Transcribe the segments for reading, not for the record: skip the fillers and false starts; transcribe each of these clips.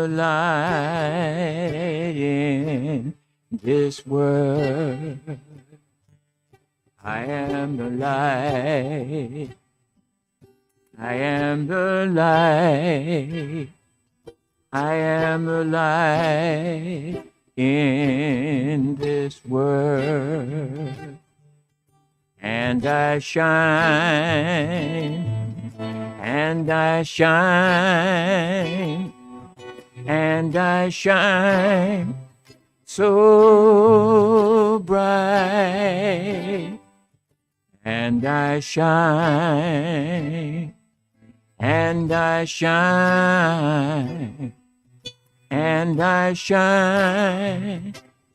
light in this world. I am the light. I am the light. I am the light in this world. And I shine, and I shine, and I shine so bright. And I shine, and I shine, and I shine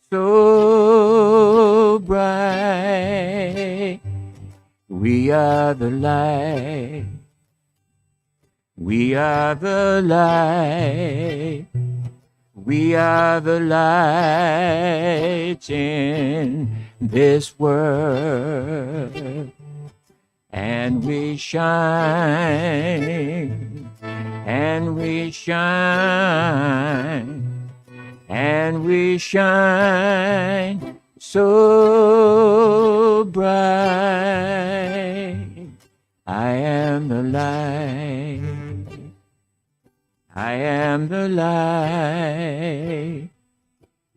so bright. We are the light. We are the light. We are the light in this world. And we shine, and we shine, and we shine so bright. I am the light. I am the light.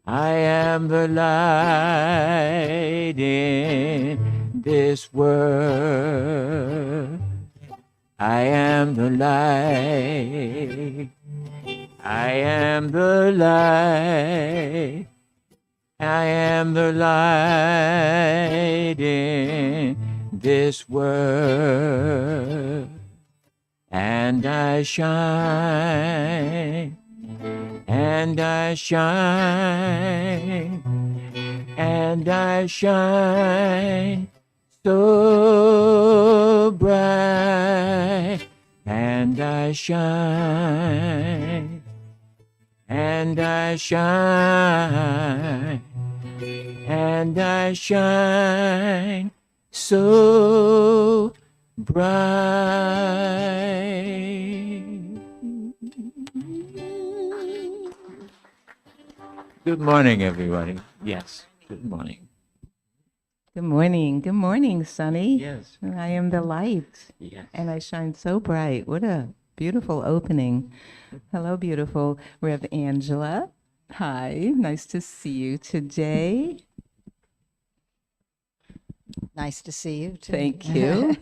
I am the light in this world. I am the light. I am the light. I am the light in this world. And I shine, and I shine, and I shine so bright. And I shine, and I shine, and I shine so bright. Good morning, everybody. Yes, good morning. Good morning. Good morning, Sunny. Yes. I am the light, Yes. and I shine so bright. What a beautiful opening. Hello, beautiful Rev Angela. Hi, nice to see you today. Nice to see you, too. Thank you.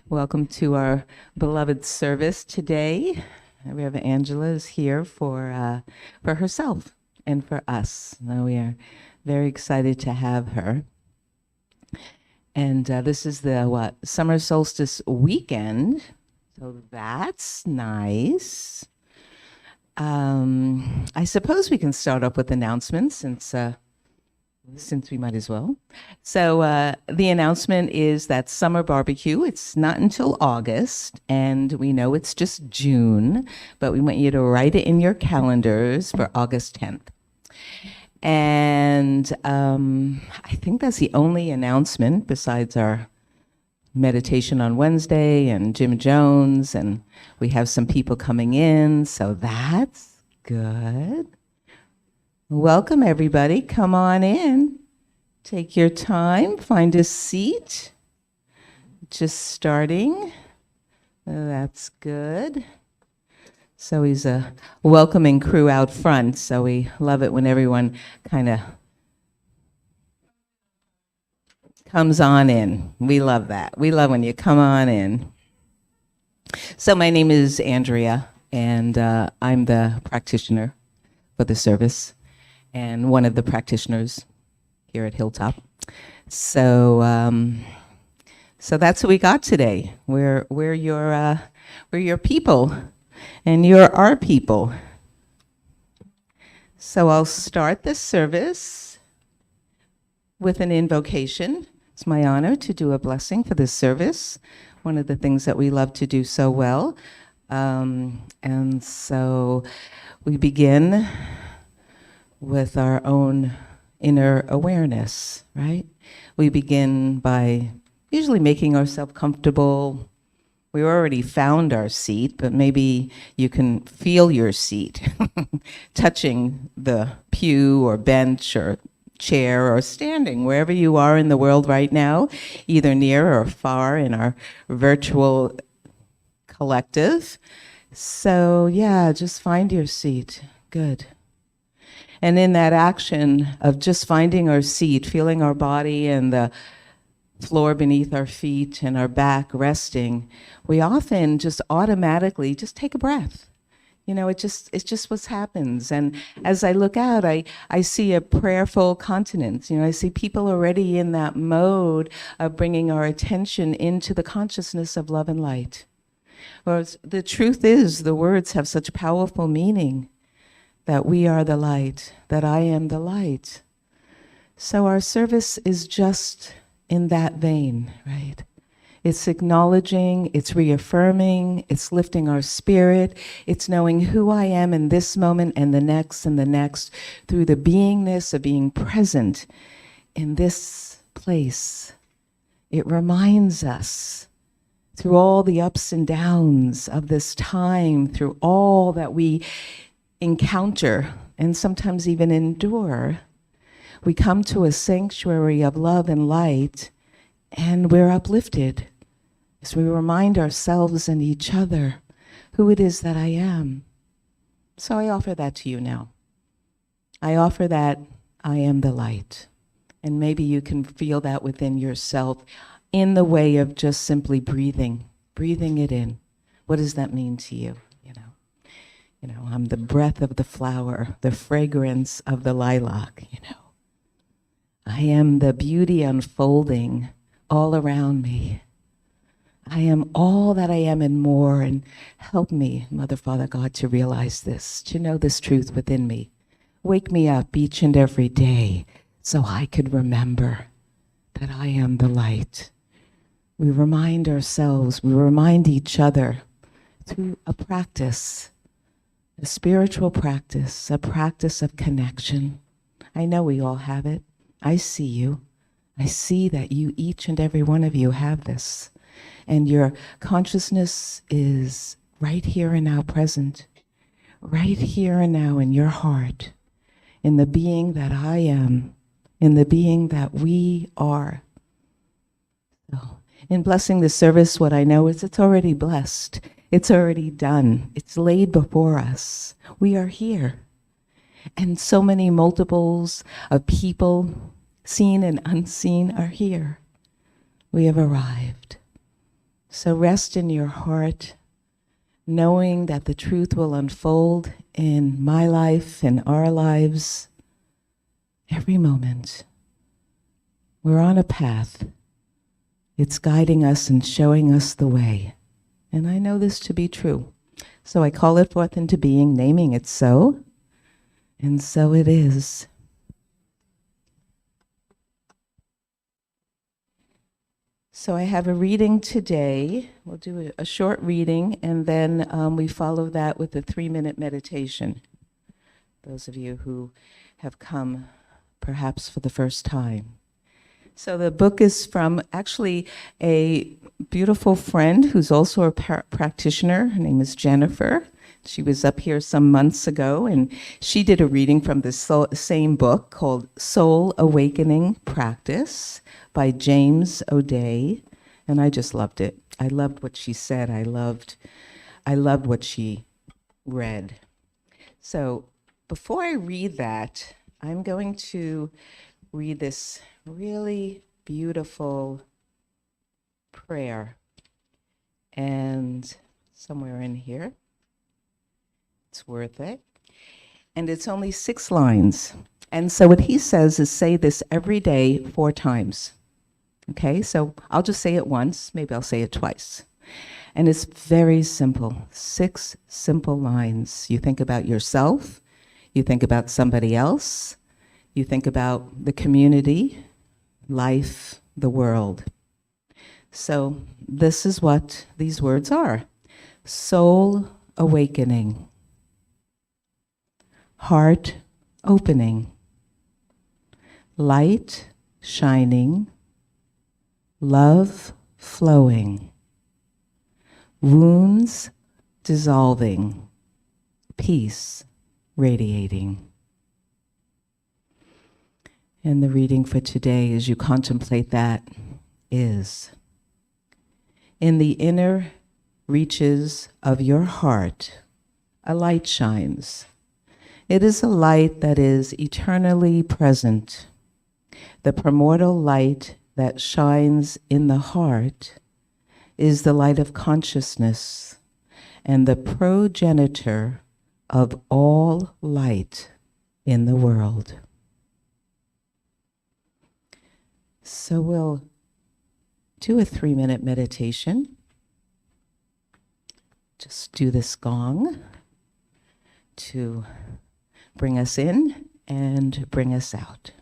Welcome to our beloved service today. Rev Angela is here for herself and for us. We are very excited to have her. And this is the summer solstice weekend, so that's nice. I suppose we can start off with announcements since we might as well. So the announcement is that summer barbecue, it's not until August, and we know it's just June, but we want you to write it in your calendars for August 10th. And I think that's the only announcement besides our meditation on Wednesday and Jim Jones, and we have some people coming in, so that's good. Welcome, everybody. Come on in. Take your time. Find a seat. Just starting. That's good. So he's a welcoming crew out front, so we love it when everyone kind of comes on in. We love that. We love when you come on in. So my name is Andrea, and I'm the practitioner for the service and one of the practitioners here at Hilltop. So that's what we got today. We're your people, and you're our people. So I'll start the service with an invocation. It's my honor to do a blessing for this service, one of the things that we love to do so well. And so we begin with our own inner awareness, right? We begin by usually making ourselves comfortable we already found our seat, but maybe you can feel your seat touching the pew or bench or chair or standing, wherever you are in the world right now, either near or far in our virtual collective. So yeah, just find your seat. Good. And in that action of just finding our seat, feeling our body and the floor beneath our feet and our back resting, we often just automatically just take a breath. You know, it's just what happens. And as I look out, I see a prayerful continent. You know, I see people already in that mode of bringing our attention into the consciousness of love and light. Well, the truth is, the words have such powerful meaning, that we are the light, that I am the light. So our service is just in that vein, right? It's acknowledging, it's reaffirming, it's lifting our spirit, it's knowing who I am in this moment and the next through the beingness of being present in this place. It reminds us through all the ups and downs of this time, through all that we encounter and sometimes even endure, we come to a sanctuary of love and light, and we're uplifted as we remind ourselves and each other who it is that I am. So I offer that to you now. I offer that I am the light. And maybe you can feel that within yourself in the way of just simply breathing it in. What does that mean to you? You know, I'm the breath of the flower, the fragrance of the lilac, you know. I am the beauty unfolding all around me. I am all that I am and more, and help me, Mother, Father, God, to realize this, to know this truth within me. Wake me up each and every day so I could remember that I am the light. We remind ourselves, we remind each other through a practice, a spiritual practice, a practice of connection. I know we all have it. I see you. I see that you, each and every one of you, have this. And your consciousness is right here and now present, right here and now in your heart, in the being that I am, in the being that we are. So, in blessing the service, what I know is it's already blessed. It's already done. It's laid before us. We are here. And so many multiples of people, seen and unseen, are here. We have arrived. So rest in your heart, knowing that the truth will unfold in my life, in our lives, every moment. We're on a path. It's guiding us and showing us the way. And I know this to be true. So I call it forth into being, naming it so. And so it is. So I have a reading today. We'll do a short reading, and then we follow that with a 3-minute meditation. Those of you who have come perhaps for the first time. So the book is from actually a beautiful friend who's also a practitioner. Her name is Jennifer. She was up here some months ago, and she did a reading from the same book called Soul Awakening Practice by James O'Day, and I just loved it. I loved what she said. I loved what she read. So before I read that, I'm going to read this really beautiful prayer, and somewhere in here, it's worth it. And it's only 6 lines. And so what he says is say this every day 4 times. Okay, so I'll just say it once, maybe I'll say it twice. And it's very simple, 6 simple lines. You think about yourself, you think about somebody else, you think about the community, life, the world. So this is what these words are. Soul awakening. Heart opening. Light shining. Love flowing. Wounds dissolving, peace radiating. And the reading for today, as you contemplate that, is: in the inner reaches of your heart, a light shines. It is a light that is eternally present. The primordial light that shines in the heart is the light of consciousness and the progenitor of all light in the world. So we'll do a 3-minute meditation. Just do this gong to bring us in and bring us out.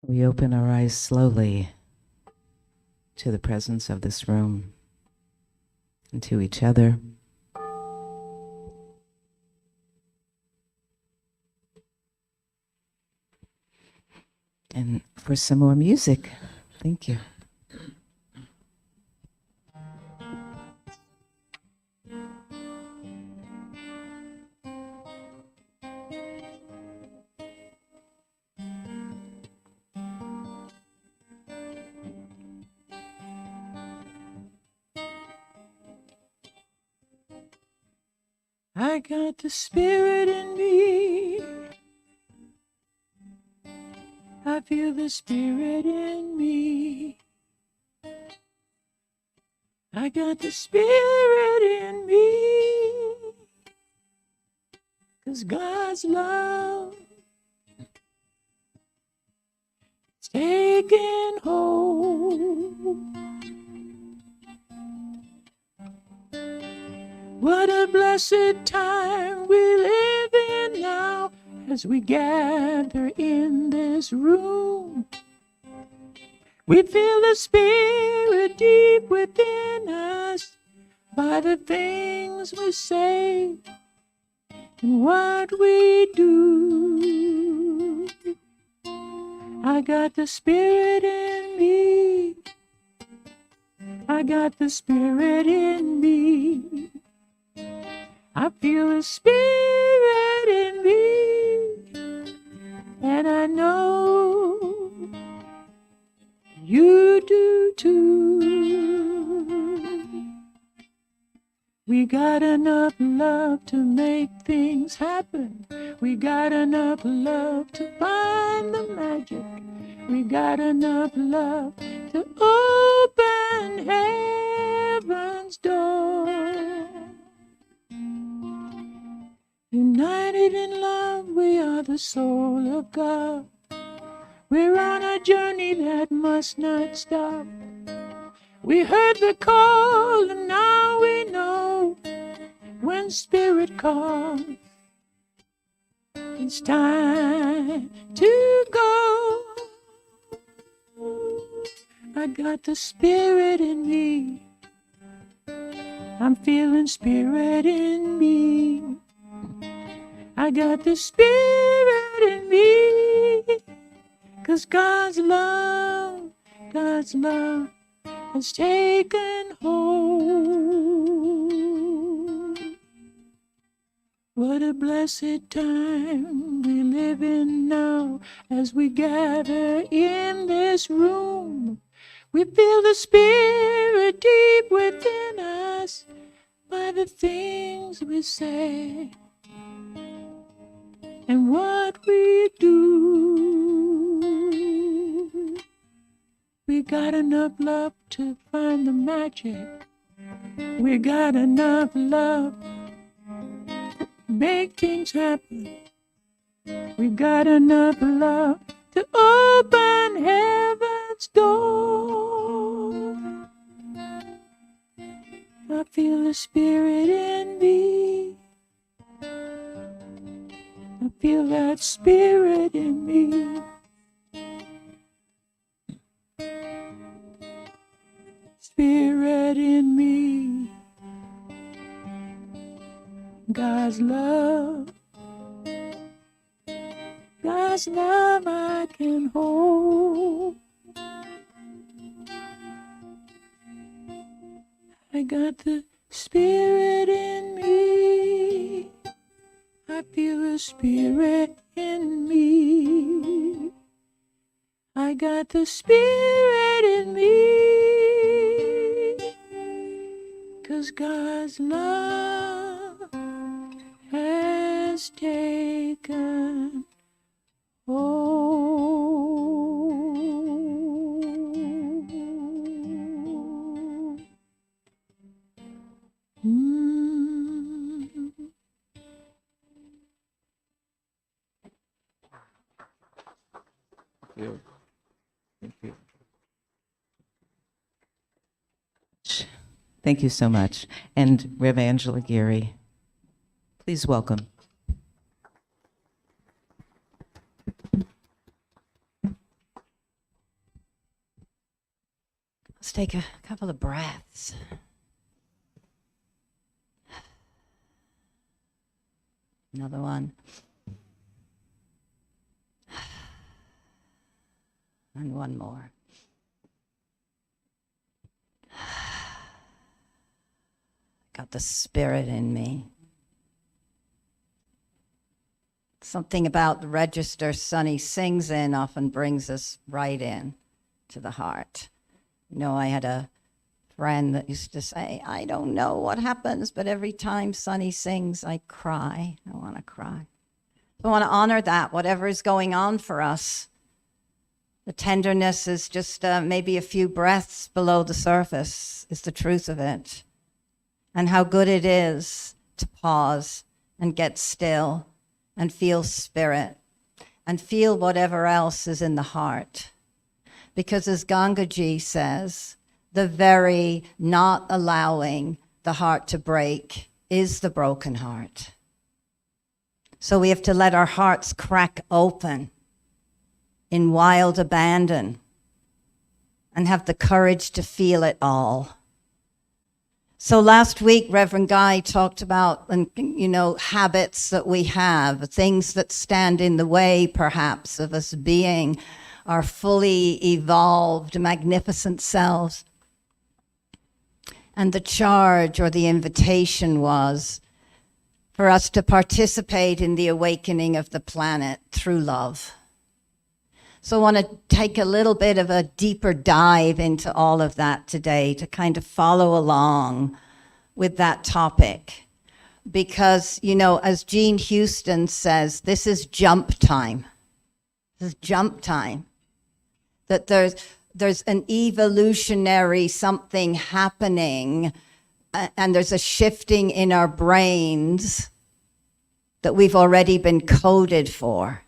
We open our eyes slowly to the presence of this room and to each other. And for some more music. Thank you. I got the Spirit in me. I feel the Spirit in me. I got the Spirit in me. 'Cause God's love is taking hold. What a blessed time we live in now as we gather in this room. We feel the Spirit deep within us by the things we say and what we do. I got the Spirit in me. I got the Spirit in me. I feel the Spirit in me, and I know you do too. We got enough love to make things happen. We got enough love to find the magic. We got enough love to open heaven's door. United in love, we are the soul of God. We're on a journey that must not stop. We heard the call and now we know when Spirit calls, it's time to go. I got the Spirit in me. I'm feeling Spirit in me. I got the Spirit in me, 'cause God's love has taken hold. What a blessed time we live in now as we gather in this room. We feel the Spirit deep within us by the things we say and what we do. We got enough love to find the magic. We got enough love to make things happen. We got enough love to open heaven's door. I feel the Spirit in me. I feel that Spirit in me. Spirit in me. God's love I can hold. I got the Spirit in me. I feel the Spirit in me. I got the Spirit in me, 'cause God's love has taken hold. Thank you so much. And Rev. Angela Geary, please welcome. Let's take a couple of breaths. Another one. And one more. Got the Spirit in me. Something about the register Sonny sings in often brings us right in to the heart. You know, I had a friend that used to say, I don't know what happens, but every time Sonny sings, I cry. I want to cry. I want to honor that, whatever is going on for us. The tenderness is just maybe a few breaths below the surface, is the truth of it. And how good it is to pause and get still and feel spirit and feel whatever else is in the heart. Because as Gangaji says, the very not allowing the heart to break is the broken heart. So we have to let our hearts crack open in wild abandon and have the courage to feel it all. So last week, Reverend Guy talked about, habits that we have, things that stand in the way, perhaps, of us being our fully evolved, magnificent selves. And the charge or the invitation was for us to participate in the awakening of the planet through love. So I want to take a little bit of a deeper dive into all of that today to kind of follow along with that topic. Because, as Jean Houston says, this is jump time. This is jump time. That there's an evolutionary something happening, and there's a shifting in our brains that we've already been coded for.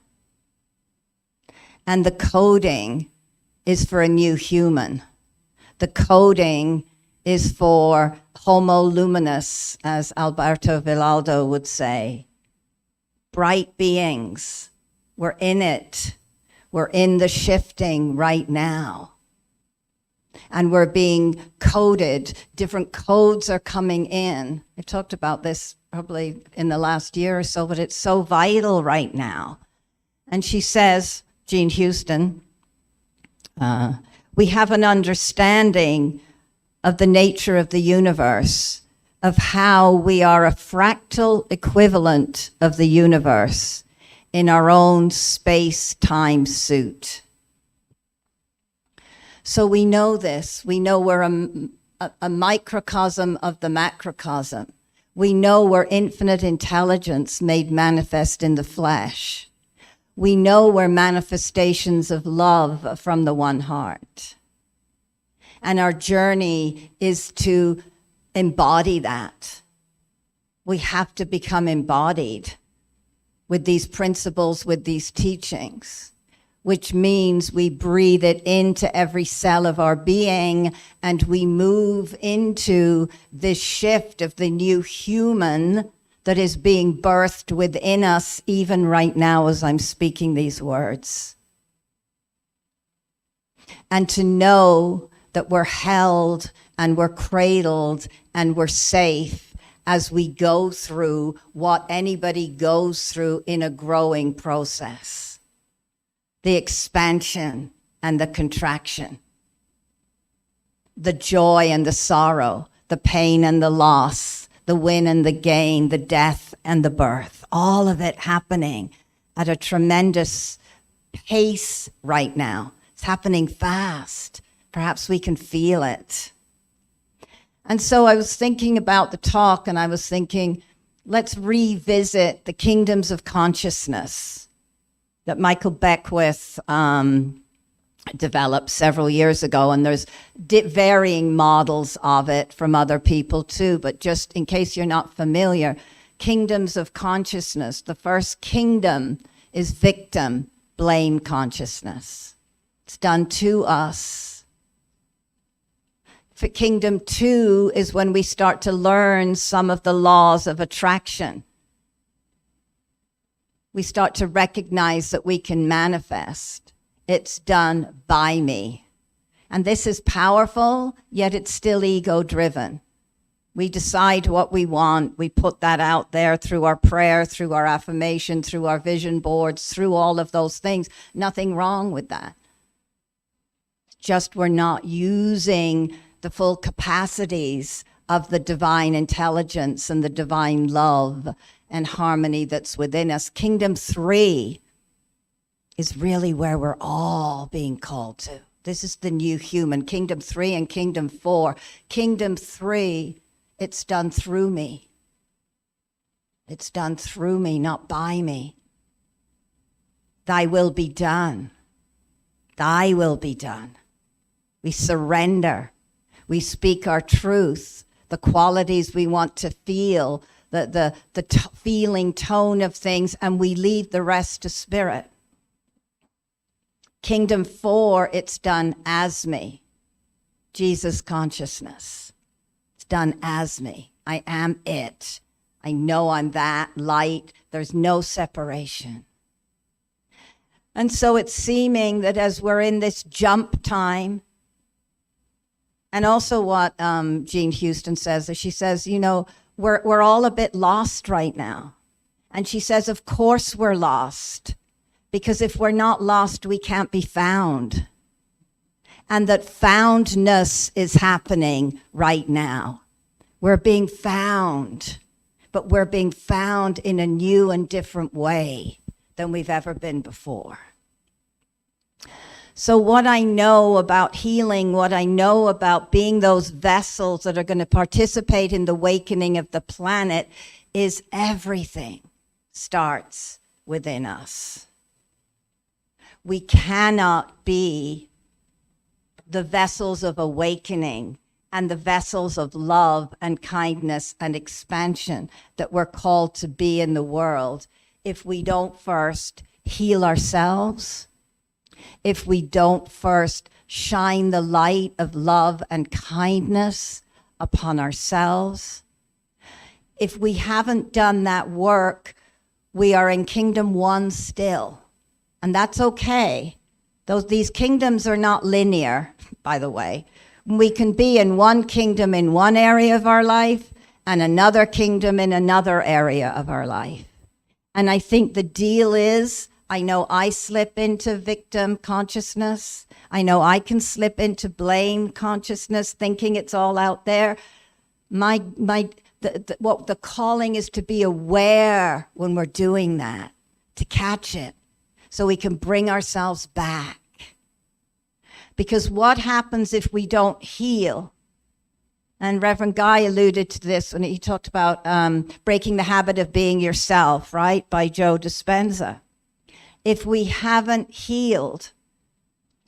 And the coding is for a new human. The coding is for Homo luminous, as Alberto Villaldo would say. Bright beings. We're in it. We're in the shifting right now. And we're being coded. Different codes are coming in. I talked about this probably in the last year or so, but it's so vital right now. And she says, Jean Houston, we have an understanding of the nature of the universe, of how we are a fractal equivalent of the universe in our own space-time suit. So we know this. We know we're a microcosm of the macrocosm. We know we're infinite intelligence made manifest in the flesh. We know we're manifestations of love from the one heart. And our journey is to embody that. We have to become embodied with these principles, with these teachings, which means we breathe it into every cell of our being, and we move into this shift of the new human that is being birthed within us even right now as I'm speaking these words. And to know that we're held and we're cradled and we're safe as we go through what anybody goes through in a growing process. The expansion and the contraction. The joy and the sorrow, the pain and the loss, the win and the gain, the death and the birth, all of it happening at a tremendous pace right now. It's happening fast. Perhaps we can feel it. And so I was thinking about the talk, and I was thinking, let's revisit the kingdoms of consciousness that Michael Beckwith developed several years ago, and there's varying models of it from other people too, but just in case you're not familiar, kingdoms of consciousness. The first kingdom is victim blame consciousness. It's done to us. For kingdom 2 is when we start to learn some of the laws of attraction. We start to recognize that we can manifest. It's done by me. And this is powerful, yet it's still ego-driven. We decide what we want. We put that out there through our prayer, through our affirmation, through our vision boards, through all of those things. Nothing wrong with that. Just we're not using the full capacities of the divine intelligence and the divine love and harmony that's within us. Kingdom 3 is really where we're all being called to. This is the new human. Kingdom 3 and Kingdom 4. Kingdom 3, it's done through me. It's done through me, not by me. Thy will be done. Thy will be done. We surrender. We speak our truth, the qualities we want to feel, the feeling tone of things, and we leave the rest to spirit. Kingdom 4, it's done as me. Jesus consciousness. It's done as me. I am it. I know I'm that light. There's no separation. And so it's seeming that as we're in this jump time, and also what Jean Houston says, is she says, you know, we're all a bit lost right now. And she says, of course we're lost, because if we're not lost, we can't be found. And that foundness is happening right now. We're being found, but we're being found in a new and different way than we've ever been before. So what I know about healing, what I know about being those vessels that are going to participate in the awakening of the planet, is everything starts within us. We cannot be the vessels of awakening and the vessels of love and kindness and expansion that we're called to be in the world if we don't first heal ourselves, if we don't first shine the light of love and kindness upon ourselves. If we haven't done that work, we are in Kingdom 1 still, and that's okay. These kingdoms are not linear, by the way. We can be in one kingdom in one area of our life and another kingdom in another area of our life. And I think the deal is, I know I slip into victim consciousness. I know I can slip into blame consciousness, thinking it's all out there. What the calling is to be aware when we're doing that, to catch it, so we can bring ourselves back. Because what happens if we don't heal? And Reverend Guy alluded to this when he talked about breaking the habit of being yourself, right, by Joe Dispenza. If we haven't healed,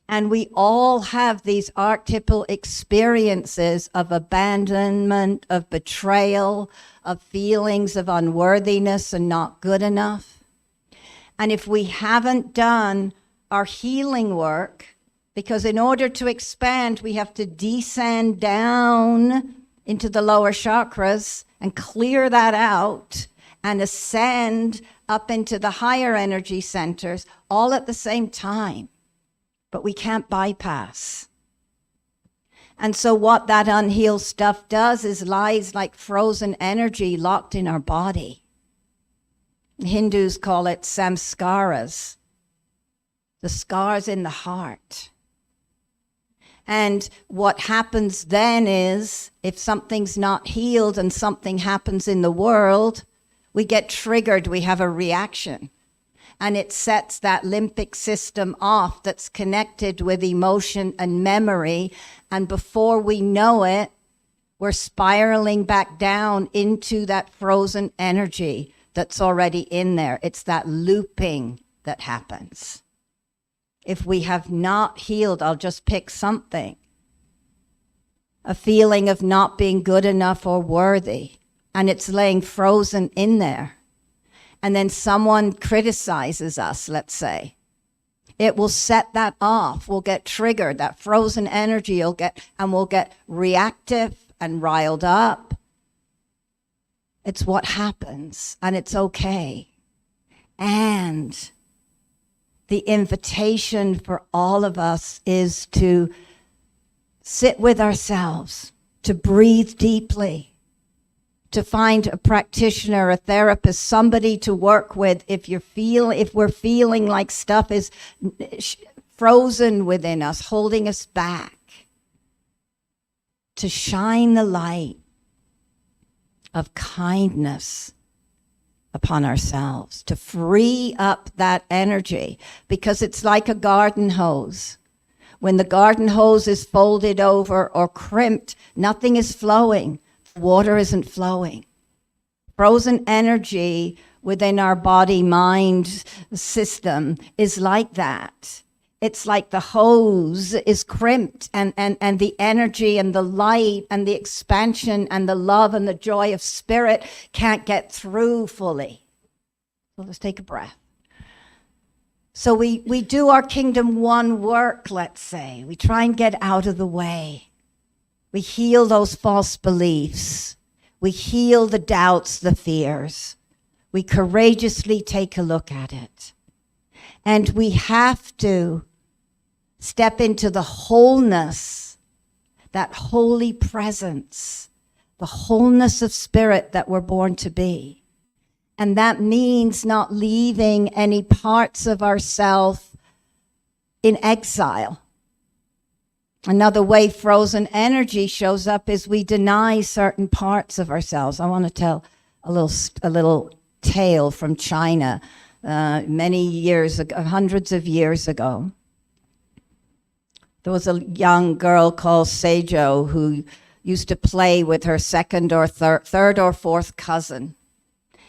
and we all have these archetypal experiences of abandonment, of betrayal, of feelings of unworthiness and not good enough, and if we haven't done our healing work, because in order to expand, we have to descend down into the lower chakras and clear that out and ascend up into the higher energy centers all at the same time. But we can't bypass. And so what that unhealed stuff does is lies like frozen energy locked in our body. The Hindus call it samskaras, the scars in the heart. And what happens then is, if something's not healed and something happens in the world, we get triggered, we have a reaction. And it sets that limbic system off that's connected with emotion and memory. And before we know it, we're spiraling back down into that frozen energy that's already in there. It's that looping that happens. If we have not healed, I'll just pick something. A feeling of not being good enough or worthy, and it's laying frozen in there. And then someone criticizes us, let's say. It will set that off. We'll get triggered. That frozen energy we'll get reactive and riled up. It's what happens, and it's okay. And the invitation for all of us is to sit with ourselves, to breathe deeply, to find a practitioner, a therapist, somebody to work with if we're feeling like stuff is frozen within us, holding us back, to shine the light of kindness upon ourselves, to free up that energy, because it's like a garden hose. When the garden hose is folded over or crimped, nothing is flowing. Water isn't flowing. Frozen energy within our body-mind system is like that. It's like the hose is crimped and the energy and the light and the expansion and the love and the joy of spirit can't get through fully. So let's take a breath. So we do our kingdom one work, let's say. We try and get out of the way. We heal those false beliefs. We heal the doubts, the fears. We courageously take a look at it. And we have to step into the wholeness, that holy presence, the wholeness of spirit that we're born to be. And that means not leaving any parts of ourself in exile. Another way frozen energy shows up is we deny certain parts of ourselves. I want to tell a little tale from China many years ago, hundreds of years ago. There was a young girl called Seijo who used to play with her second or third or fourth cousin.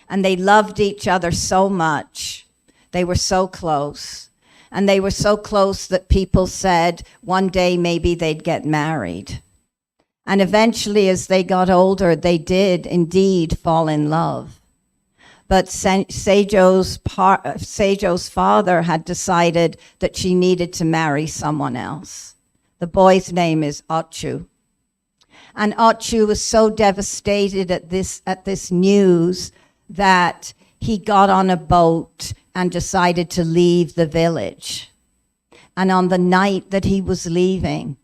And they loved each other so much. They were so close. And they were so close that people said one day maybe they'd get married. And eventually, as they got older, they did indeed fall in love. But Seijo's father had decided that she needed to marry someone else. The boy's name is Ochu. And Ochu was so devastated at this news that he got on a boat and decided to leave the village. And on the night that he was leaving,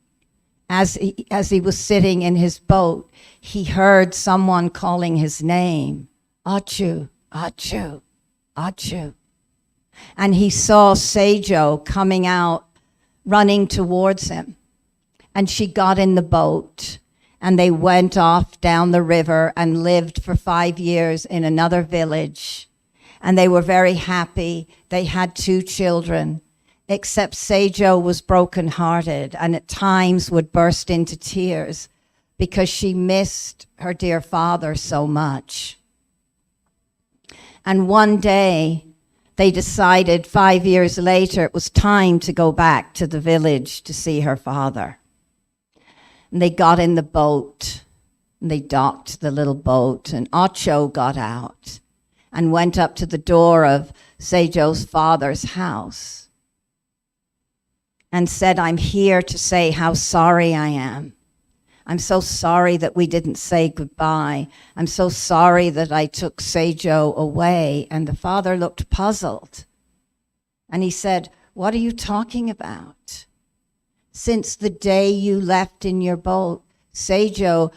as he was sitting in his boat, he heard someone calling his name, Ochu, Ochu, Ochu. And he saw Seijo coming out, running towards him. And she got in the boat. And they went off down the river and lived for 5 years in another village. And they were very happy. They had 2 children, except Seijo was brokenhearted and at times would burst into tears because she missed her dear father so much. And one day they decided 5 years later it was time to go back to the village to see her father. And they got in the boat, and they docked the little boat, and Ocho got out and went up to the door of Seijo's father's house and said, "I'm here to say how sorry I am. I'm so sorry that we didn't say goodbye. I'm so sorry that I took Seijo away." And the father looked puzzled. And he said, "What are you talking about? Since the day you left in your boat, Seijo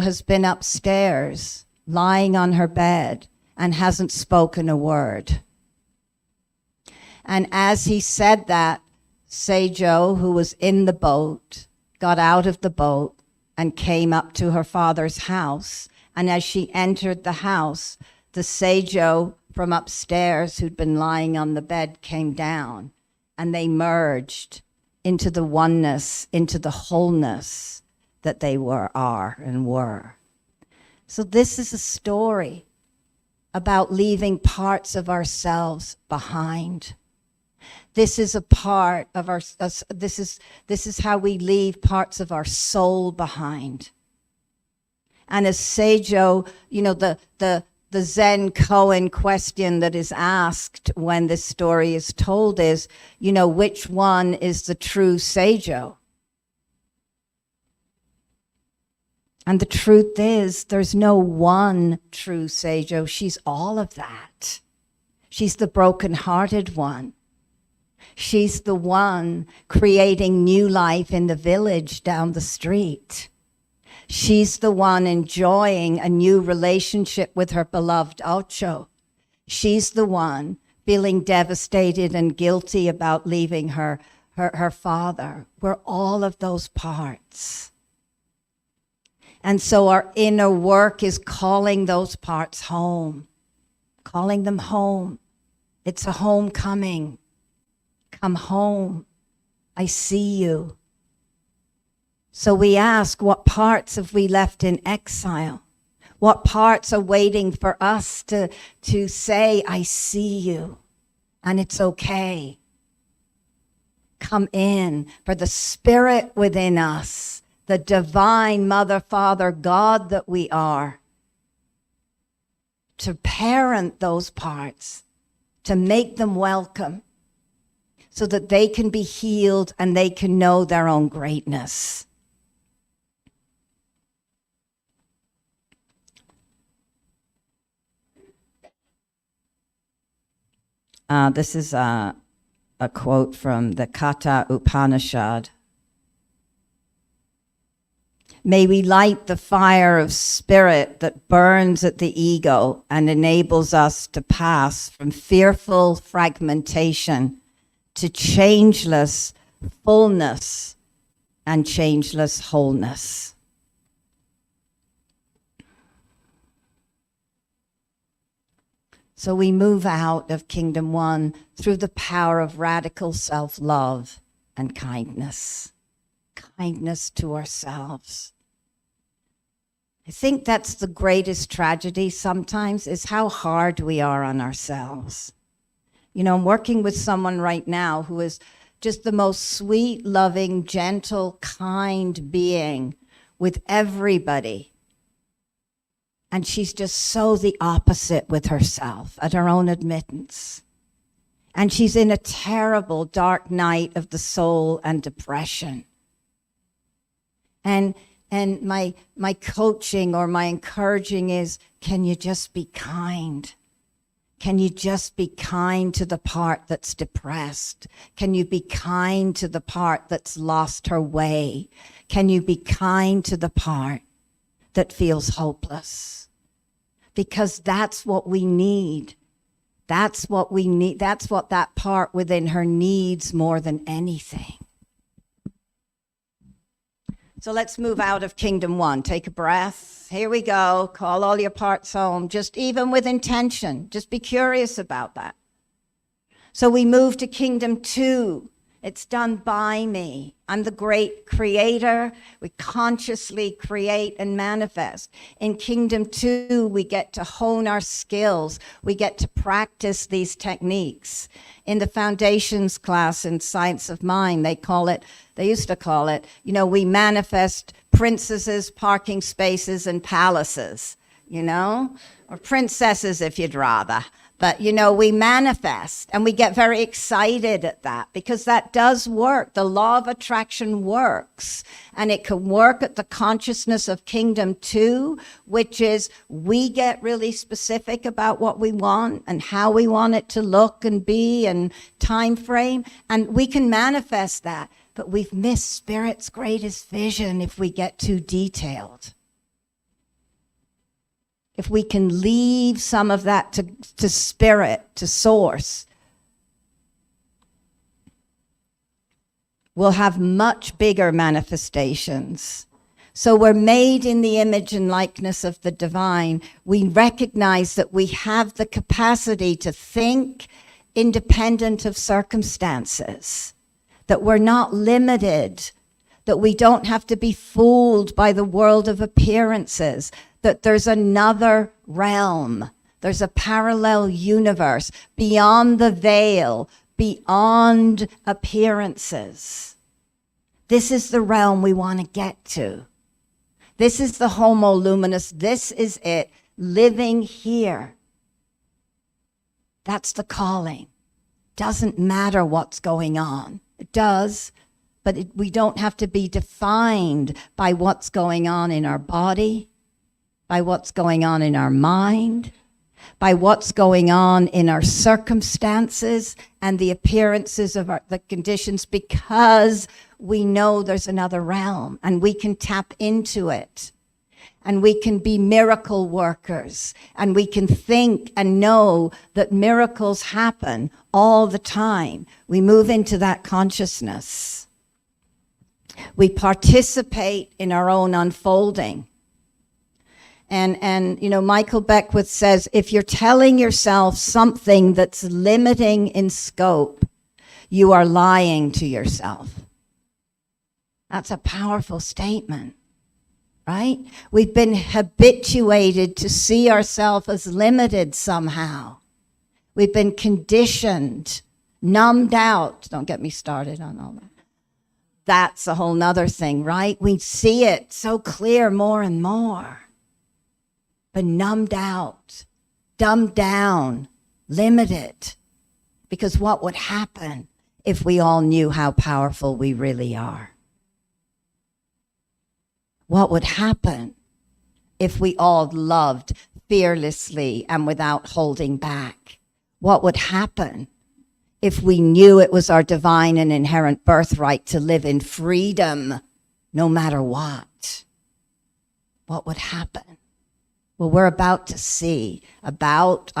has been upstairs, lying on her bed, and hasn't spoken a word." And as he said that, Seijo, who was in the boat, got out of the boat and came up to her father's house. And as she entered the house, the Seijo from upstairs, who'd been lying on the bed, came down, and they merged into the oneness, into the wholeness that they are and were. So this is a story about leaving parts of ourselves behind. This is a part of our, this is how we leave parts of our soul behind. And as Seijo, the Zen koan question that is asked when this story is told is, which one is the true Seijo? And the truth is, there's no one true Seijo. She's all of that. She's the broken-hearted one. She's the one creating new life in the village down the street. She's the one enjoying a new relationship with her beloved Ocho. She's the one feeling devastated and guilty about leaving her father. We're all of those parts. And so our inner work is calling those parts home, calling them home. It's a homecoming. Come home. I see you. So we ask, what parts have we left in exile? What parts are waiting for us to say, I see you, and it's okay. Come in, for the Spirit within us, the divine Mother, Father, God that we are, to parent those parts, to make them welcome, so that they can be healed and they can know their own greatness. This is a quote from the Katha Upanishad. May we light the fire of spirit that burns at the ego and enables us to pass from fearful fragmentation to changeless fullness and changeless wholeness. So we move out of Kingdom 1 through the power of radical self-love and kindness. Kindness to ourselves. I think that's the greatest tragedy sometimes, is how hard we are on ourselves. You know, I'm working with someone right now who is just the most sweet, loving, gentle, kind being with everybody. And she's just so the opposite with herself, at her own admittance. And she's in a terrible dark night of the soul and depression. And my coaching or my encouraging is, can you just be kind? Can you just be kind to the part that's depressed? Can you be kind to the part that's lost her way? Can you be kind to the part that feels hopeless? Because that's what we need. That's what we need. That's what that part within her needs more than anything. So let's move out of Kingdom 1. Take a breath. Here we go. Call all your parts home, just even with intention. Just be curious about that. So we move to Kingdom 2. It's done by me. I'm the great creator. We consciously create and manifest. In Kingdom 2, we get to hone our skills. We get to practice these techniques. In the foundations class in Science of Mind, they used to call it, we manifest princesses, parking spaces, and palaces, or princesses if you'd rather. But, we manifest, and we get very excited at that because that does work. The law of attraction works, and it can work at the consciousness of Kingdom 2, which is we get really specific about what we want and how we want it to look and be and time frame, and we can manifest that. But we've missed Spirit's greatest vision if we get too detailed. If we can leave some of that to Spirit, to Source, we'll have much bigger manifestations. So we're made in the image and likeness of the divine. We recognize that we have the capacity to think independent of circumstances, that we're not limited, that we don't have to be fooled by the world of appearances, that there's another realm, there's a parallel universe beyond the veil, beyond appearances. This is the realm we want to get to. This is the Homo Luminous. This is it, living here. That's the calling. Doesn't matter what's going on. It does, but we don't have to be defined by what's going on in our body, by what's going on in our mind, by what's going on in our circumstances and the appearances of the conditions, because we know there's another realm and we can tap into it. And we can be miracle workers, and we can think and know that miracles happen all the time. We move into that consciousness. We participate in our own unfolding. And Michael Beckwith says, if you're telling yourself something that's limiting in scope, you are lying to yourself. That's a powerful statement, right? We've been habituated to see ourselves as limited somehow. We've been conditioned, numbed out. Don't get me started on all that. That's a whole nother thing, right? We see it so clear more and more. But numbed out, dumbed down, limited. Because what would happen if we all knew how powerful we really are? What would happen if we all loved fearlessly and without holding back? What would happen if we knew it was our divine and inherent birthright to live in freedom no matter what? What would happen? Well, we're about to see I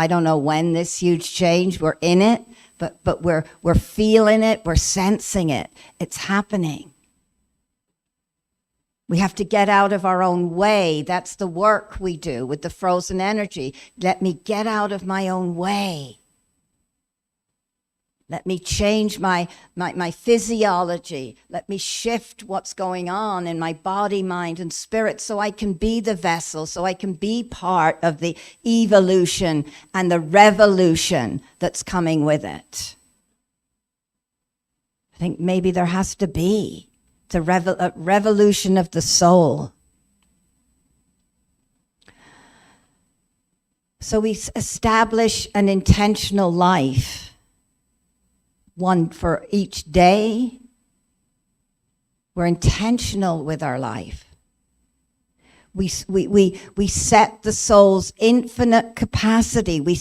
don't know when this huge change, we're in it, but we're feeling it, we're sensing it. It's happening. We have to get out of our own way. That's the work we do with the frozen energy. Let me get out of my own way. Let me change my physiology. Let me shift what's going on in my body, mind, and spirit so I can be the vessel, so I can be part of the evolution and the revolution that's coming with it. I think maybe there has to be a revolution of the soul. So we establish an intentional life. One for each day. We're intentional with our life. We set the soul's infinite capacity. We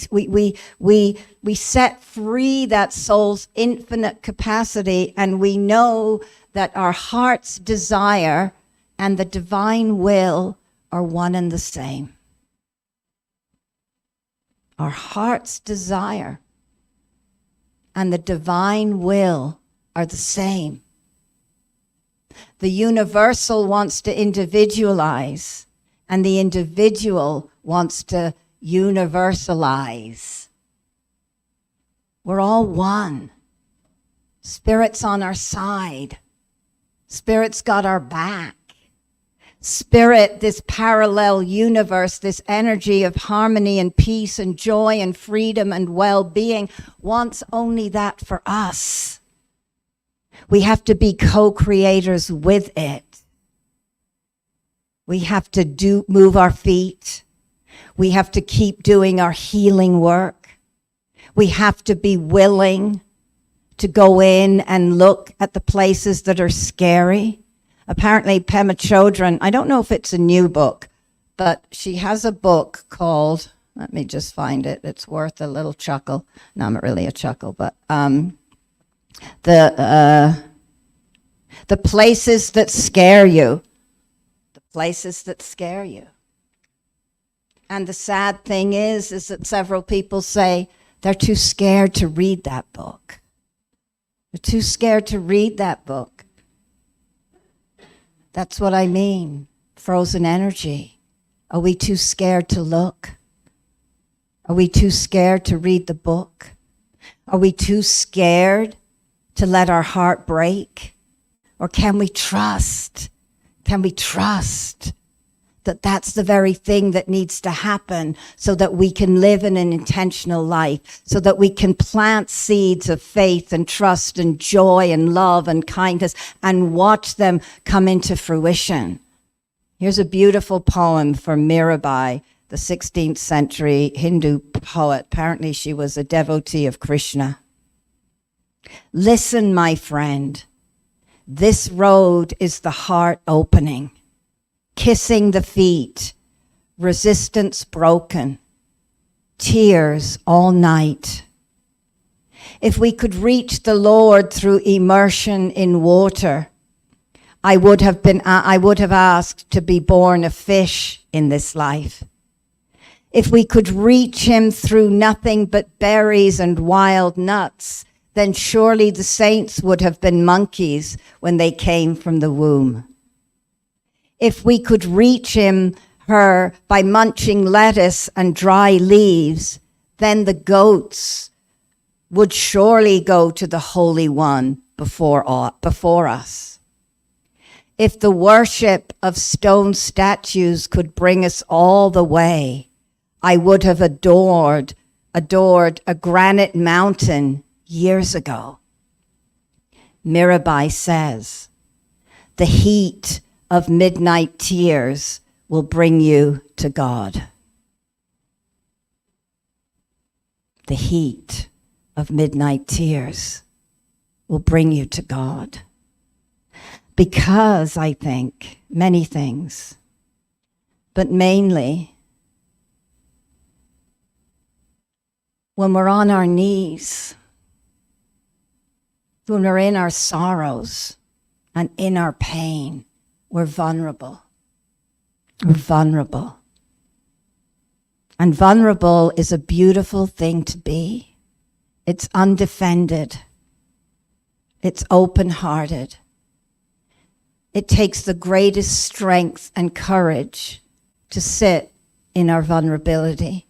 set free that soul's infinite capacity, and we know that our heart's desire and the divine will are one and the same. Our heart's desire and the divine will are the same. The universal wants to individualize, and the individual wants to universalize. We're all one. Spirit's on our side. Spirit's got our back. Spirit, this parallel universe, this energy of harmony and peace and joy and freedom and well-being, wants only that for us. We have to be co-creators with it. We have to move our feet. We have to keep doing our healing work. We have to be willing to go in and look at the places that are scary. Apparently, Pema Chodron, I don't know if it's a new book, but she has a book called, let me just find it. It's worth a little chuckle. No, not really a chuckle, but the places that scare you. The places that scare you. And the sad thing is that several people say they're too scared to read that book. They're too scared to read that book. That's what I mean, frozen energy. Are we too scared to look? Are we too scared to read the book? Are we too scared to let our heart break? Or can we trust? Can we trust that that's the very thing that needs to happen so that we can live in an intentional life, so that we can plant seeds of faith and trust and joy and love and kindness and watch them come into fruition? Here's a beautiful poem from Mirabai, the 16th century Hindu poet. Apparently she was a devotee of Krishna. Listen, my friend, this road is the heart opening. Kissing the feet, resistance broken, tears all night. If we could reach the Lord through immersion in water, I would have asked to be born a fish in this life. If we could reach him through nothing but berries and wild nuts, then surely the saints would have been monkeys when they came from the womb. If we could reach her by munching lettuce and dry leaves, then the goats would surely go to the Holy One before us. If the worship of stone statues could bring us all the way, I would have adored a granite mountain years ago. Mirabai says, the heat of midnight tears will bring you to God. The heat of midnight tears will bring you to God. Because I think many things, but mainly when we're on our knees, when we're in our sorrows and in our pain, we're vulnerable. We're vulnerable. And vulnerable is a beautiful thing to be. It's undefended. It's open-hearted. It takes the greatest strength and courage to sit in our vulnerability.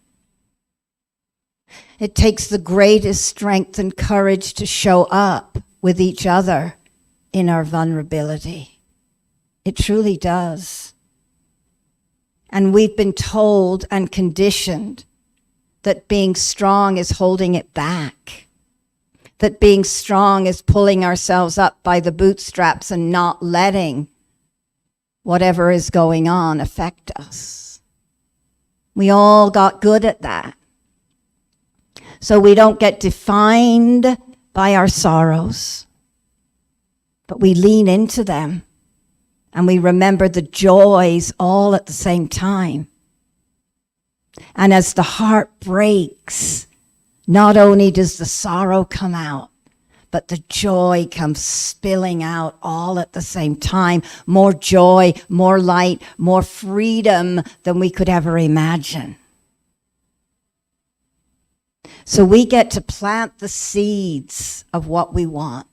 It takes the greatest strength and courage to show up with each other in our vulnerability. It truly does. And we've been told and conditioned that being strong is holding it back, that being strong is pulling ourselves up by the bootstraps and not letting whatever is going on affect us. We all got good at that. So we don't get defined by our sorrows, but we lean into them and we remember the joys all at the same time. And as the heart breaks, not only does the sorrow come out, but the joy comes spilling out all at the same time. More joy, more light, more freedom than we could ever imagine. So we get to plant the seeds of what we want,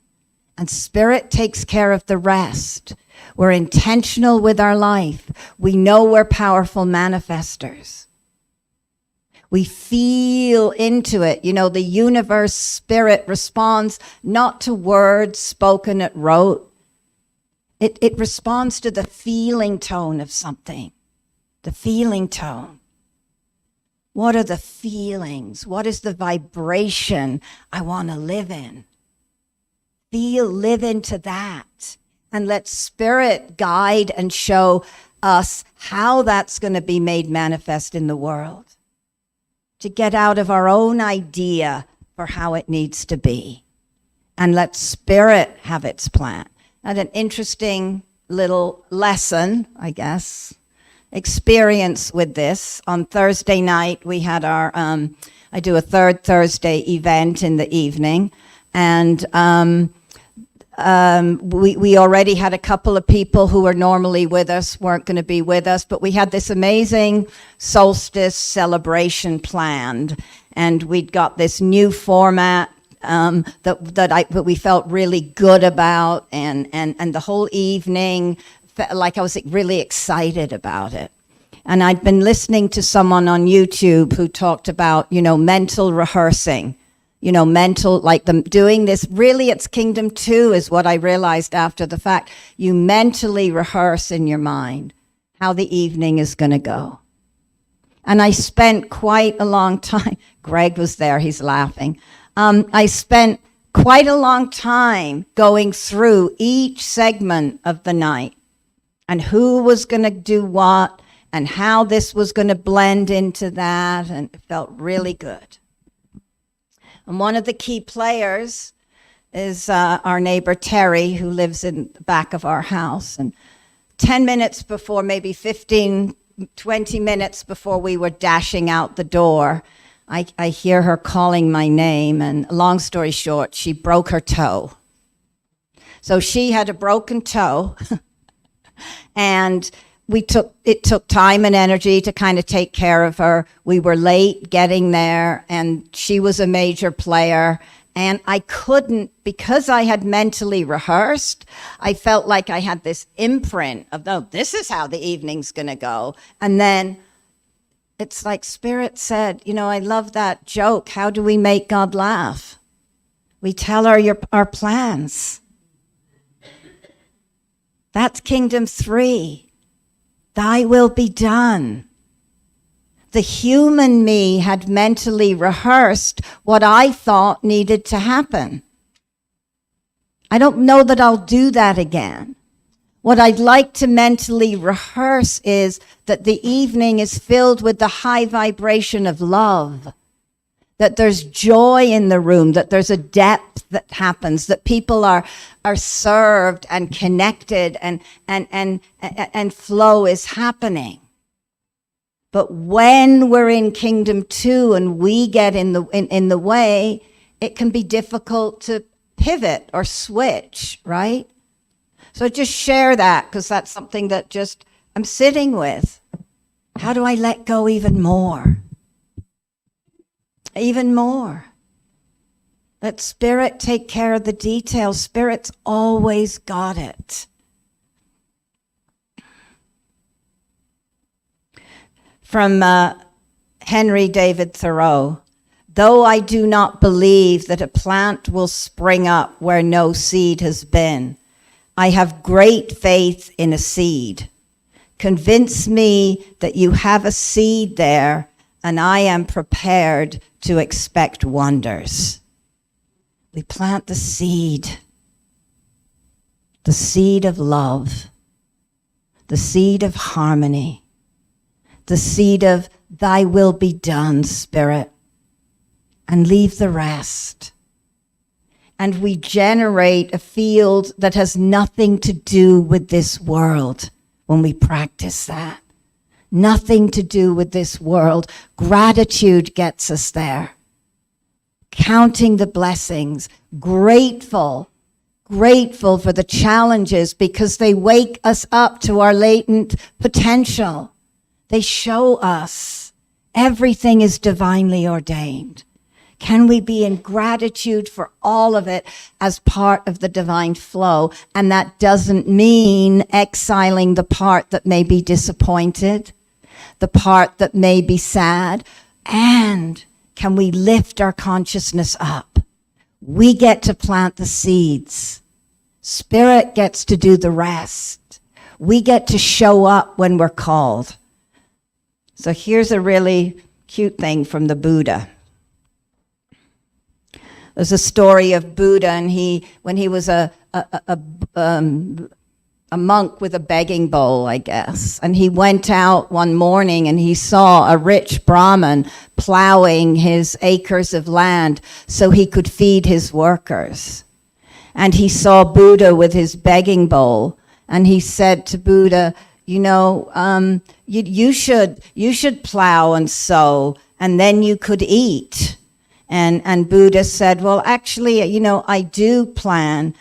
and Spirit takes care of the rest. We're intentional with our life. We know we're powerful manifestors. We feel into it. You know, the universe spirit responds not to words spoken at rote. It responds to the feeling tone of something, the feeling tone. What are the feelings? What is the vibration I want to live in? Live into that. And let Spirit guide and show us how that's going to be made manifest in the world. To get out of our own idea for how it needs to be. And let Spirit have its plan. And an interesting little lesson, I guess, experience with this. On Thursday night, we had our, I do a third Thursday event in the evening. And we already had a couple of people who were normally with us, weren't going to be with us, but we had this amazing solstice celebration planned. And we'd got this new format that we felt really good about, and the whole evening felt like I was really excited about it. And I'd been listening to someone on YouTube who talked about, mental rehearsing. Doing this, really it's Kingdom 2 is what I realized after the fact. You mentally rehearse in your mind how the evening is going to go. And I spent quite a long time, Greg was there, he's laughing. I spent quite a long time going through each segment of the night and who was going to do what and how this was going to blend into that, and it felt really good. And one of the key players is our neighbor Terry, who lives in the back of our house. And 10 minutes before, maybe 15, 20 minutes before we were dashing out the door, I hear her calling my name. And long story short, she broke her toe. So she had a broken toe. And it took time and energy to kind of take care of her. We were late getting there, and she was a major player. And I couldn't, because I had mentally rehearsed, I felt like I had this imprint of, no, this is how the evening's going to go. And then it's like Spirit said, I love that joke. How do we make God laugh? We tell her our plans. That's kingdom 3. Thy will be done. The human me had mentally rehearsed what I thought needed to happen. I don't know that I'll do that again. What I'd like to mentally rehearse is that the evening is filled with the high vibration of love, that there's joy in the room, that there's a depth that happens, that people are served and connected and flow is happening. But when we're in kingdom 2 and we get in the way, it can be difficult to pivot or switch, right? So just share that, because that's something that just I'm sitting with. How do I let go even more? Even more. Let Spirit take care of the details. Spirit's always got it. From Henry David Thoreau. Though I do not believe that a plant will spring up where no seed has been, I have great faith in a seed. Convince me that you have a seed there, and I am prepared to expect wonders. We plant the seed of love, the seed of harmony, the seed of thy will be done, Spirit, and leave the rest. And we generate a field that has nothing to do with this world when we practice that. Nothing to do with this world. Gratitude gets us there. Counting the blessings, grateful for the challenges, because they wake us up to our latent potential. They show us everything is divinely ordained. Can we be in gratitude for all of it as part of the divine flow? And that doesn't mean exiling the part that may be disappointed, the part that may be sad. And can we lift our consciousness up? We get to plant the seeds. Spirit gets to do the rest. We get to show up when we're called. So here's a really cute thing from the Buddha. There's a story of Buddha, and when he was a monk with a begging bowl, I guess, and he went out one morning and he saw a rich Brahmin plowing his acres of land so he could feed his workers. And he saw Buddha with his begging bowl, and he said to Buddha, you know, you should plow and sow, and then you could eat. And Buddha said, well, actually, you know, I do plow,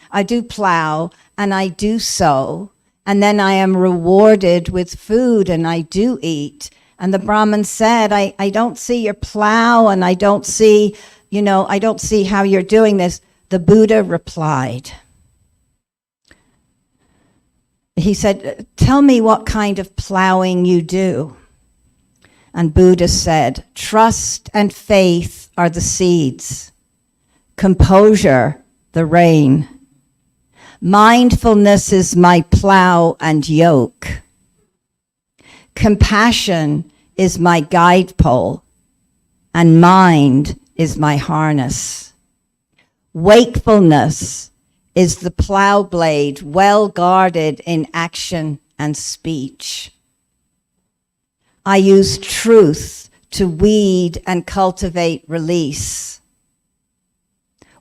and I do sow, and then I am rewarded with food, and I do eat. And the Brahmin said, I don't see your plow, and I don't see how you're doing this. The Buddha replied. He said, tell me what kind of plowing you do. And Buddha said, trust and faith are the seeds, composure, the rain. Mindfulness is my plow and yoke. Compassion is my guide pole, and mind is my harness. Wakefulness is the plow blade, well guarded in action and speech. I use truth to weed and cultivate release.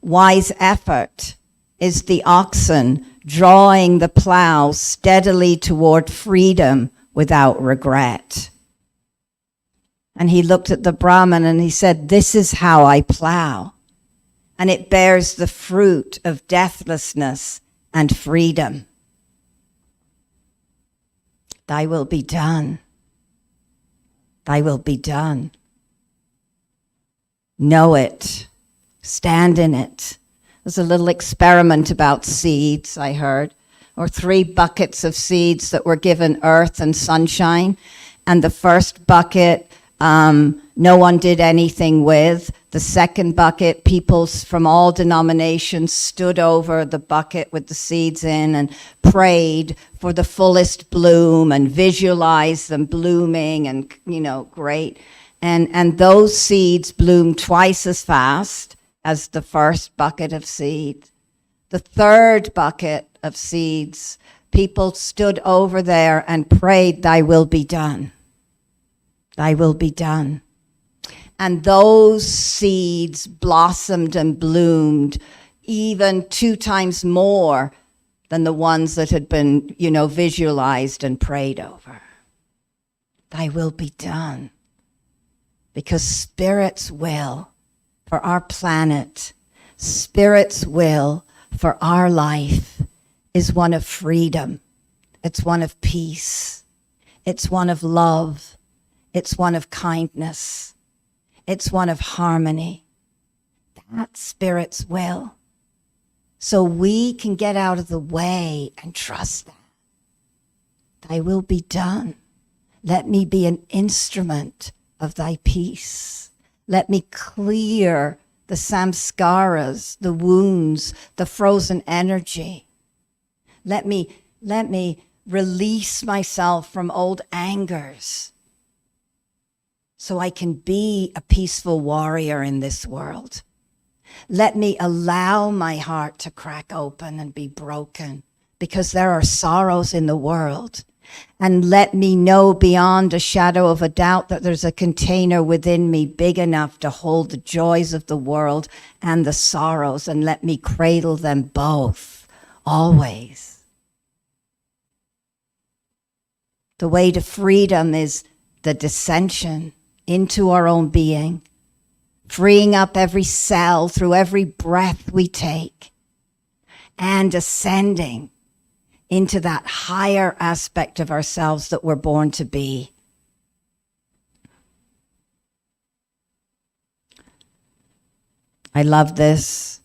Wise effort is the oxen drawing the plow steadily toward freedom without regret. And he looked at the Brahmin and he said, this is how I plow. And it bears the fruit of deathlessness and freedom. Thy will be done. Thy will be done. Know it. Stand in it. There's a little experiment about seeds, I heard, or 3 buckets of seeds that were given earth and sunshine. And the first bucket, no one did anything with. The second bucket, people from all denominations stood over the bucket with the seeds in and prayed for the fullest bloom and visualized them blooming and, great. And those seeds bloomed twice as fast as the first bucket of seed. The third bucket of seeds, people stood over there and prayed, "Thy will be done. Thy will be done." And those seeds blossomed and bloomed even 2 times more than the ones that had been, visualized and prayed over. Thy will be done. Because Spirit's will for our planet, Spirit's will for our life is one of freedom. It's one of peace. It's one of love. It's one of kindness. It's one of harmony. That's Spirit's will. So we can get out of the way and trust that. Thy will be done. Let me be an instrument of thy peace. Let me clear the samskaras, the wounds, the frozen energy. Let me release myself from old angers so I can be a peaceful warrior in this world. Let me allow my heart to crack open and be broken because there are sorrows in the world. And let me know beyond a shadow of a doubt that there's a container within me big enough to hold the joys of the world and the sorrows, and let me cradle them both, always. The way to freedom is the descension into our own being, freeing up every cell through every breath we take, and ascending into that higher aspect of ourselves that we're born to be. I love this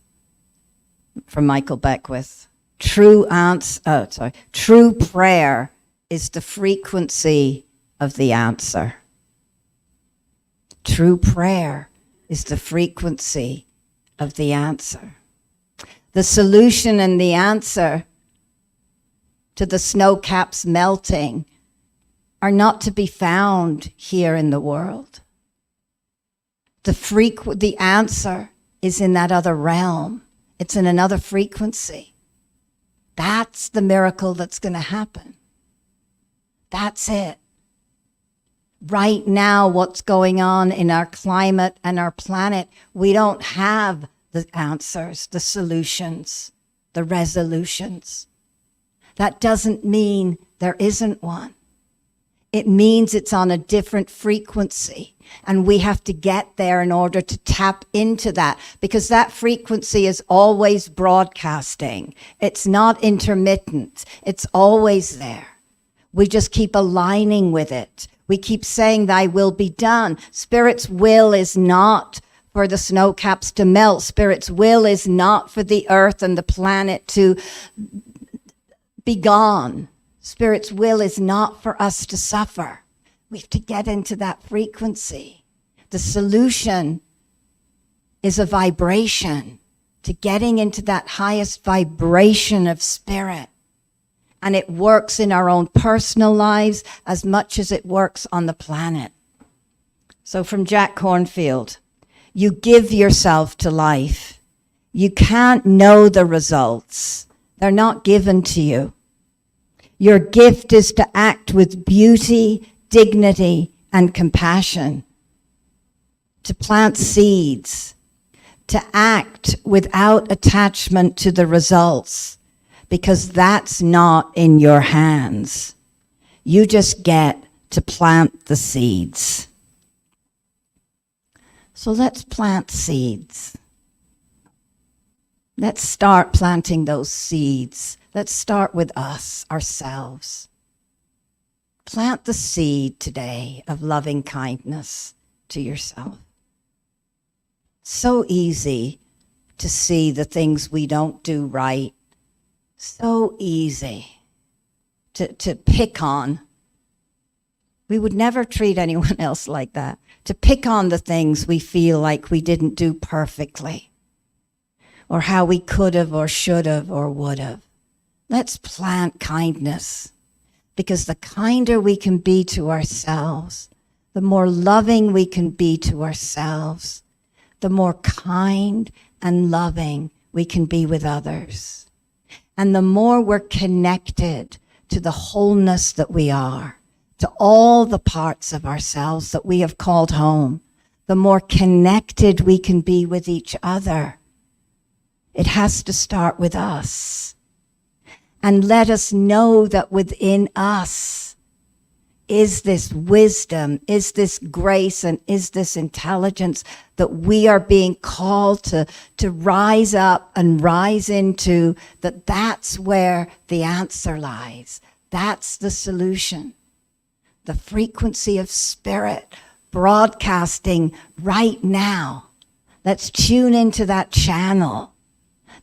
from Michael Beckwith. True prayer is the frequency of the answer. True prayer is the frequency of the answer. The solution and the answer to the snow caps melting are not to be found here in the world. The answer is in that other realm. It's in another frequency. That's the miracle that's going to happen. That's it. Right now, what's going on in our climate and our planet, we don't have the answers, the solutions, the resolutions. That doesn't mean there isn't one. It means it's on a different frequency. And we have to get there in order to tap into that, because that frequency is always broadcasting. It's not intermittent. It's always there. We just keep aligning with it. We keep saying, thy will be done. Spirit's will is not for the snow caps to melt. Spirit's will is not for the earth and the planet to be gone. Spirit's will is not for us to suffer. We have to get into that frequency. The solution is a vibration to getting into that highest vibration of spirit. And it works in our own personal lives as much as it works on the planet. So from Jack Cornfield, you give yourself to life. You can't know the results. They're not given to you. Your gift is to act with beauty, dignity, and compassion. To plant seeds. To act without attachment to the results. Because that's not in your hands. You just get to plant the seeds. So let's plant seeds. Let's start planting those seeds. Let's start with us, ourselves. Plant the seed today of loving kindness to yourself. So easy to see the things we don't do right. So easy to pick on. We would never treat anyone else like that, to pick on the things we feel like we didn't do perfectly, or how we could have or should have or would have. Let's plant kindness, because the kinder we can be to ourselves, the more loving we can be to ourselves, the more kind and loving we can be with others. And the more we're connected to the wholeness that we are, to all the parts of ourselves that we have called home, the more connected we can be with each other. It has to start with us. And let us know that within us is this wisdom, is this grace, and is this intelligence that we are being called to rise up and rise into, that's where the answer lies. That's the solution. The frequency of spirit broadcasting right now. Let's tune into that channel.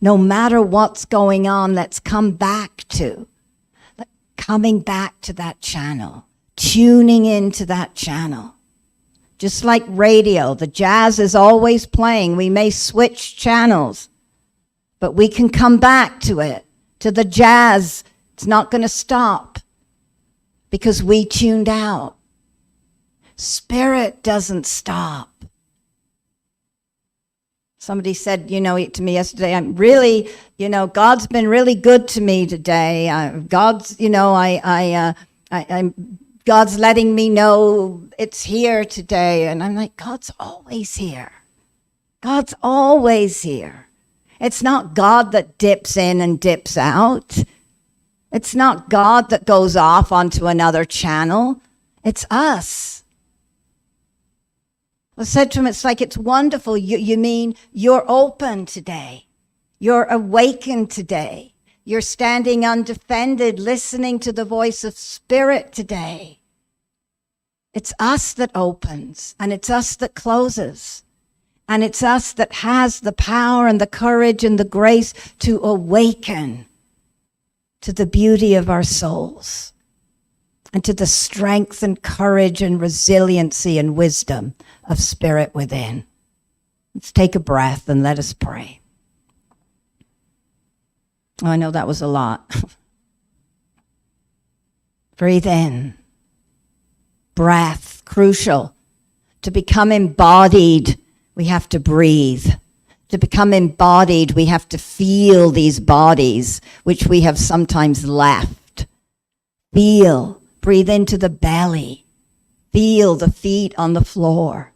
No matter what's going on, let's coming back to that channel, tuning into that channel. Just like radio, the jazz is always playing. We may switch channels, but we can come back to it, to the jazz. It's not going to stop because we tuned out. Spirit doesn't stop. Somebody said, to me yesterday, I'm really, God's been really good to me today. God's letting me know it's here today. And I'm like, God's always here. God's always here. It's not God that dips in and dips out. It's not God that goes off onto another channel. It's us. I said to him, it's like, it's wonderful. You mean you're open today. You're awakened today. You're standing undefended, listening to the voice of spirit today. It's us that opens, and it's us that closes. And it's us that has the power and the courage and the grace to awaken to the beauty of our souls and to the strength and courage and resiliency and wisdom of spirit within. Let's take a breath and let us pray. Oh, I know that was a lot. Breathe in. Breath, crucial. To become embodied, we have to breathe. To become embodied, we have to feel these bodies, which we have sometimes left. Feel. Breathe into the belly. Feel the feet on the floor.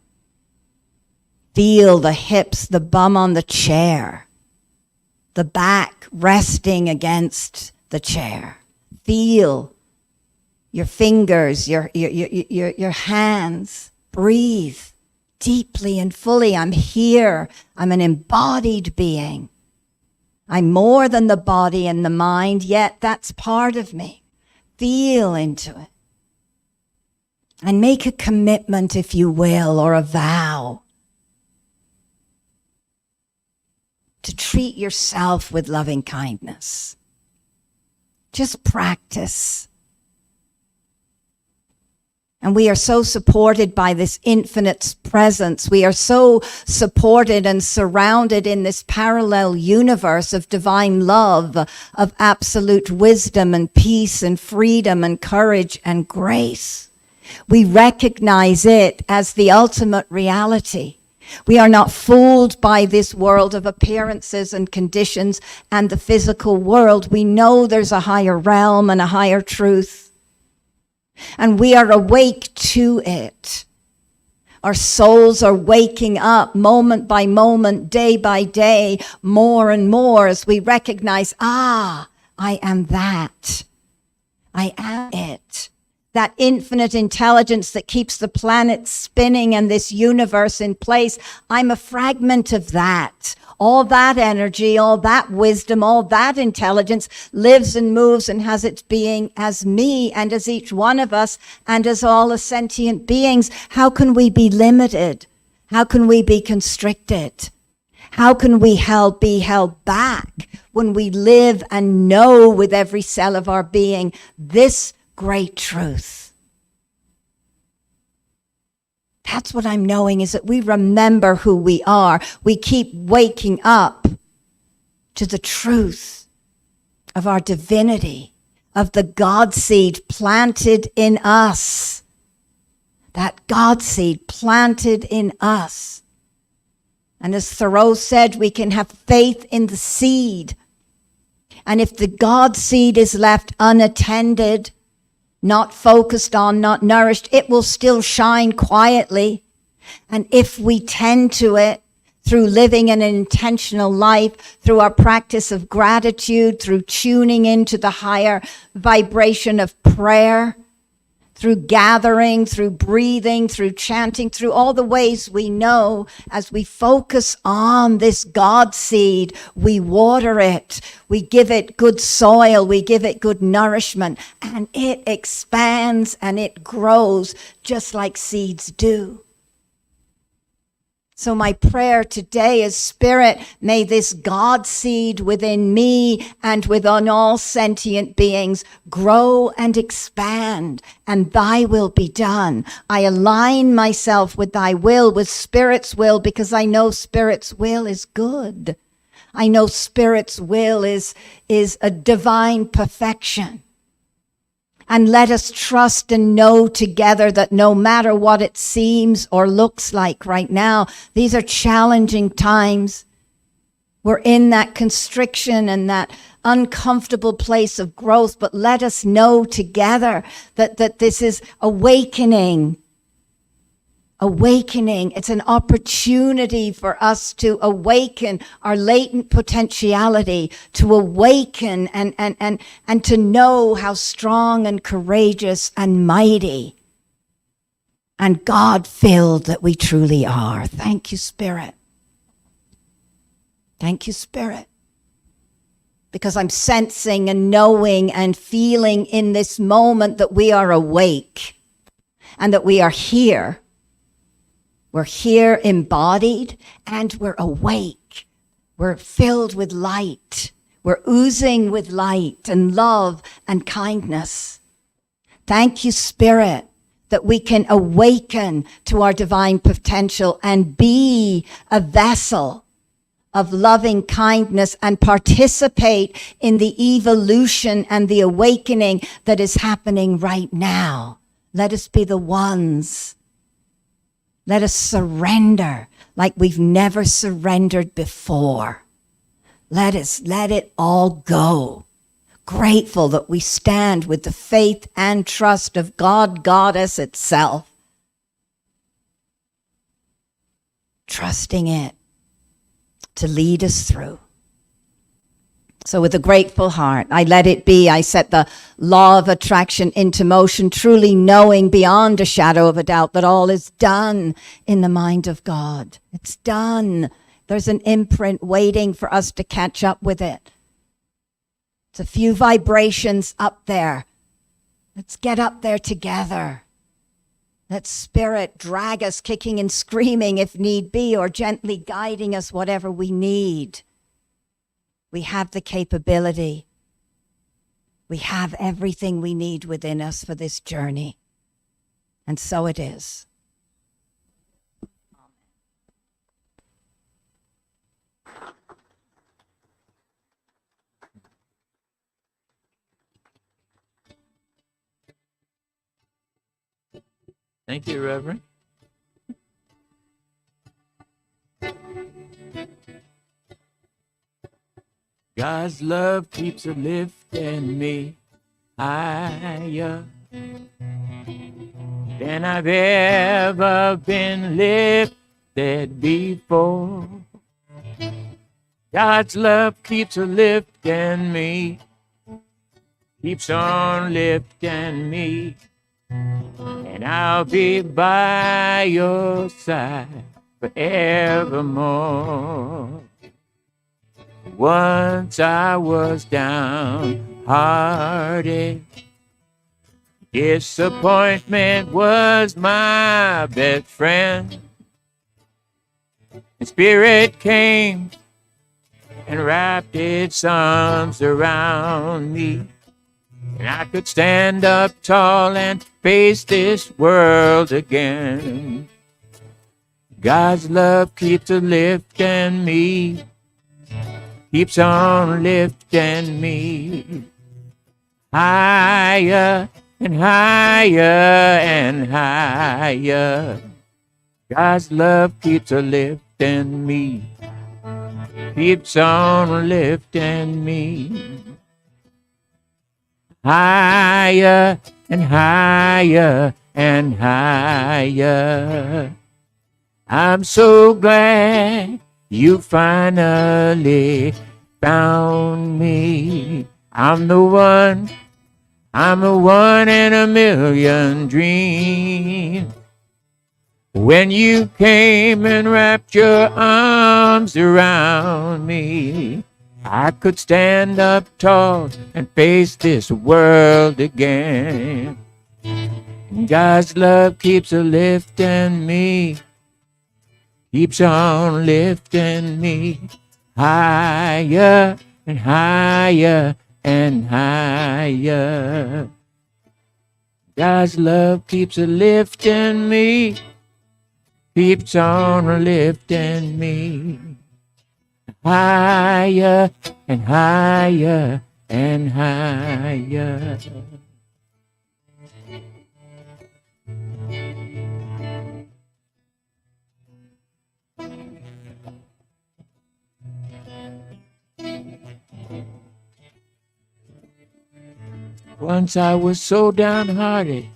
Feel the hips, the bum on the chair. The back resting against the chair. Feel your fingers, your hands. Breathe deeply and fully. I'm here. I'm an embodied being. I'm more than the body and the mind, yet that's part of me. Feel into it. And make a commitment, if you will, or a vow to treat yourself with loving kindness. Just practice. And we are so supported by this infinite presence. We are so supported and surrounded in this parallel universe of divine love, of absolute wisdom and peace and freedom and courage and grace. We recognize it as the ultimate reality. We are not fooled by this world of appearances and conditions and the physical world. We know there's a higher realm and a higher truth. And we are awake to it. Our souls are waking up moment by moment, day by day, more and more as we recognize, I am that. I am it. That infinite intelligence that keeps the planet spinning and this universe in place. I'm a fragment of that. All that energy, all that wisdom, all that intelligence lives and moves and has its being as me and as each one of us and as all the sentient beings. How can we be limited? How can we be constricted? How can we be held back when we live and know with every cell of our being this great truth? That's what I'm knowing, is that we remember who we are. We keep waking up to the truth of our divinity, of the God seed planted in us. That God seed planted in us. And as Thoreau said, we can have faith in the seed. And if the God seed is left unattended, not focused on, not nourished, it will still shine quietly. And if we tend to it through living an intentional life, through our practice of gratitude, through tuning into the higher vibration of prayer, through gathering, through breathing, through chanting, through all the ways we know, as we focus on this God seed, we water it, we give it good soil, we give it good nourishment, and it expands and it grows just like seeds do. So my prayer today is, Spirit, may this God seed within me and within all sentient beings grow and expand, and thy will be done. I align myself with thy will, with Spirit's will, because I know Spirit's will is good. I know Spirit's will is a divine perfection. And let us trust and know together that no matter what it seems or looks like right now, these are challenging times. We're in that constriction and that uncomfortable place of growth, but let us know together that this is awakening. Awakening. It's an opportunity for us to awaken our latent potentiality, to awaken and to know how strong and courageous and mighty and God-filled that we truly are. Thank you, Spirit. Thank you, Spirit. Because I'm sensing and knowing and feeling in this moment that we are awake and that we are here. We're here embodied and we're awake. We're filled with light. We're oozing with light and love and kindness. Thank you, Spirit, that we can awaken to our divine potential and be a vessel of loving kindness and participate in the evolution and the awakening that is happening right now. Let us be the ones. Let us surrender like we've never surrendered before. Let it all go. Grateful that we stand with the faith and trust of God, Goddess itself. Trusting it to lead us through. So with a grateful heart, I let it be. I set the law of attraction into motion, truly knowing beyond a shadow of a doubt that all is done in the mind of God. It's done. There's an imprint waiting for us to catch up with it. It's a few vibrations up there. Let's get up there together. Let Spirit drag us kicking and screaming if need be, or gently guiding us whatever we need. We have the capability. We have everything we need within us for this journey. And so it is. Thank you, Reverend. God's love keeps lifting me higher than I've ever been lifted before. God's love keeps lifting me, keeps on lifting me, and I'll be by your side forevermore. Once I was downhearted, disappointment was my best friend. And Spirit came and wrapped its arms around me, and I could stand up tall and face this world again. God's love keeps a lifting me, keeps on lifting me higher and higher and higher. God's love keeps a lifting me, keeps on lifting me higher and higher and higher. I'm so glad you finally found me. I'm the one in a million dreams. When you came and wrapped your arms around me, I could stand up tall and face this world again. God's love keeps a lifting me, keeps on lifting me higher and higher and higher. God's love keeps a lifting me, keeps on lifting me higher and higher and higher. Once I was so downhearted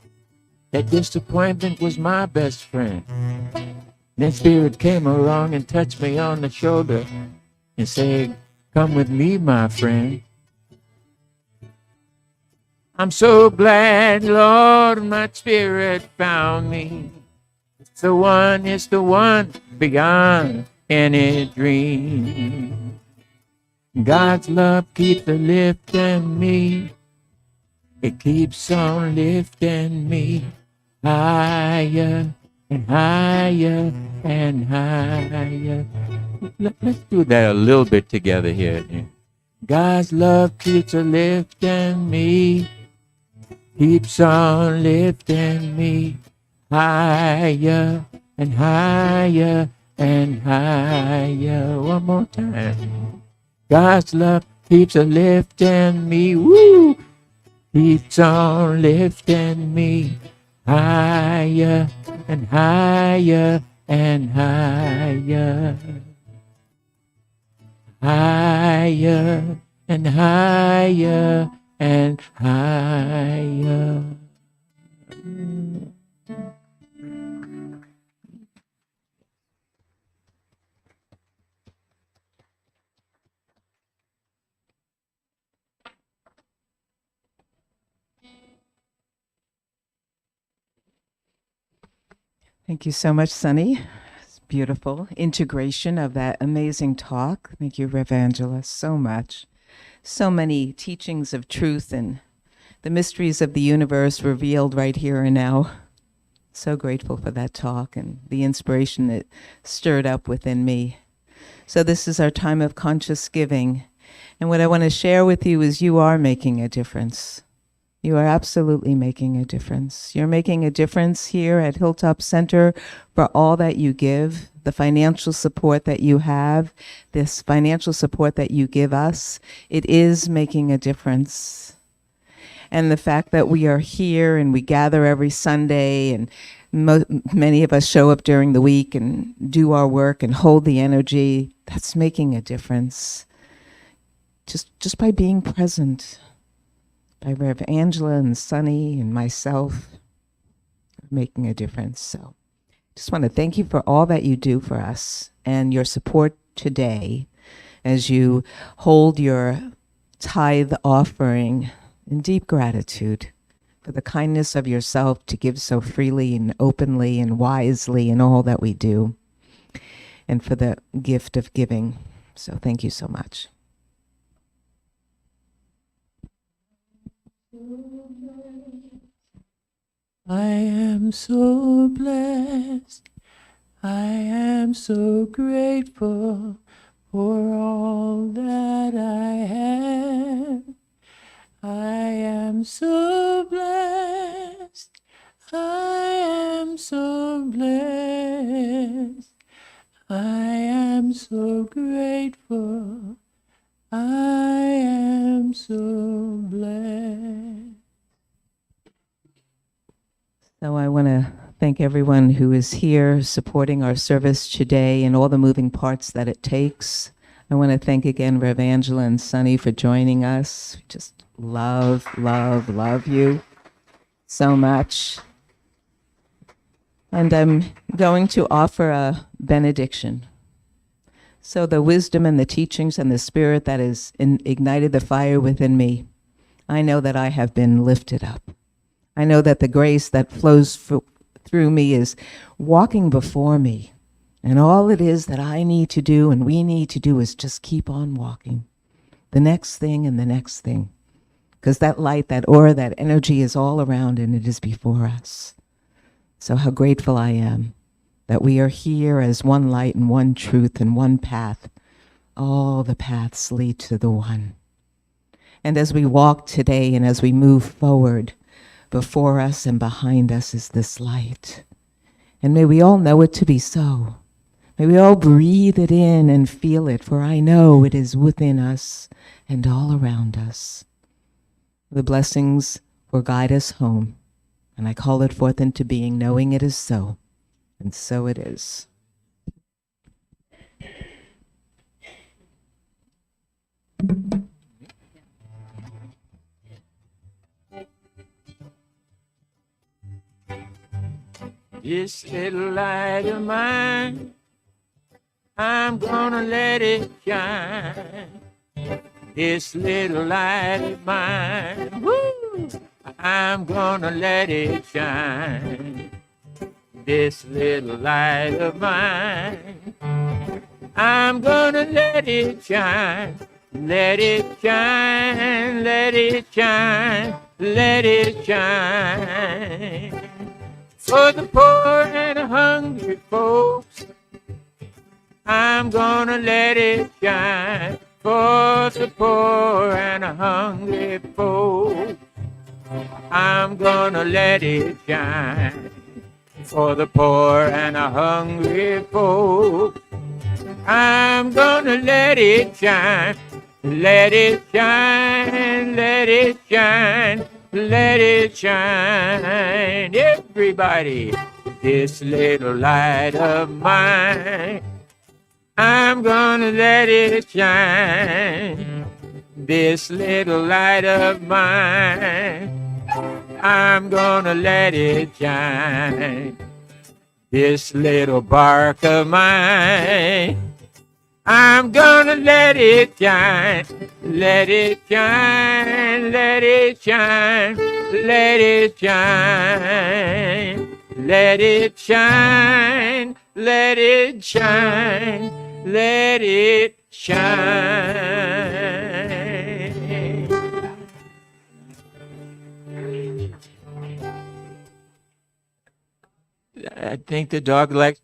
that disappointment was my best friend. Then Spirit came along and touched me on the shoulder and said, come with me, my friend. I'm so glad, Lord, my Spirit found me. It's the one beyond any dream. God's love keeps lifting me. It keeps on lifting me higher and higher and higher. Let's do that a little bit together here. God's love keeps lifting me, keeps on lifting me higher and higher and higher. One more time. God's love keeps lifting me, woo, keeps on lifting me higher and higher and higher. Higher and higher and higher. Thank you so much, Sunny. It's beautiful integration of that amazing talk. Thank you, Rev Angela, so much. So many teachings of truth and the mysteries of the universe revealed right here and now. So grateful for that talk and the inspiration it stirred up within me. So this is our time of conscious giving. And what I want to share with you is you are making a difference. You are absolutely making a difference. You're making a difference here at Hilltop Center for all that you give, the financial support that you have, this financial support that you give us. It is making a difference. And the fact that we are here and we gather every Sunday and many of us show up during the week and do our work and hold the energy, that's making a difference. Just by being present. By Rev Angela and Sunny and myself, making a difference. So just want to thank you for all that you do for us and your support today as you hold your tithe offering in deep gratitude for the kindness of yourself to give so freely and openly and wisely in all that we do, and for the gift of giving. So thank you so much. I am so blessed. I am so grateful for all that I have. I am so blessed. I am so blessed. I am so grateful. I am so blessed. So I want to thank everyone who is here supporting our service today and all the moving parts that it takes. I want to thank again Rev Angela and Sunny for joining us. Just love, love, love you so much. And I'm going to offer a benediction. So the wisdom and the teachings and the spirit that has ignited the fire within me, I know that I have been lifted up. I know that the grace that flows through me is walking before me. And all it is that I need to do and we need to do is just keep on walking. The next thing and the next thing. Because that light, that aura, that energy is all around and it is before us. So how grateful I am that we are here as one light and one truth and one path. All the paths lead to the one. And as we walk today and as we move forward, before us and behind us is this light. And may we all know it to be so. May we all breathe it in and feel it, for I know it is within us and all around us. The blessings will guide us home, and I call it forth into being, knowing it is so, and so it is. This little light of mine, I'm gonna let it shine. This little light of mine, woo, I'm gonna let it shine. This little light of mine, I'm gonna let it shine. Let it shine, let it shine, let it shine. For the poor and the hungry folks, I'm gonna let it shine. For the poor and the hungry folks, I'm gonna let it shine. For the poor and the hungry folks, I'm gonna let it shine. Let it shine, let it shine, let it shine. Everybody, this little light of mine, I'm gonna let it shine. This little light of mine, I'm gonna let it shine. This little bark of mine, I'm gonna let it shine. Let it shine, let it shine, let it shine. Let it shine, let it shine, let it shine. I think the dog likes.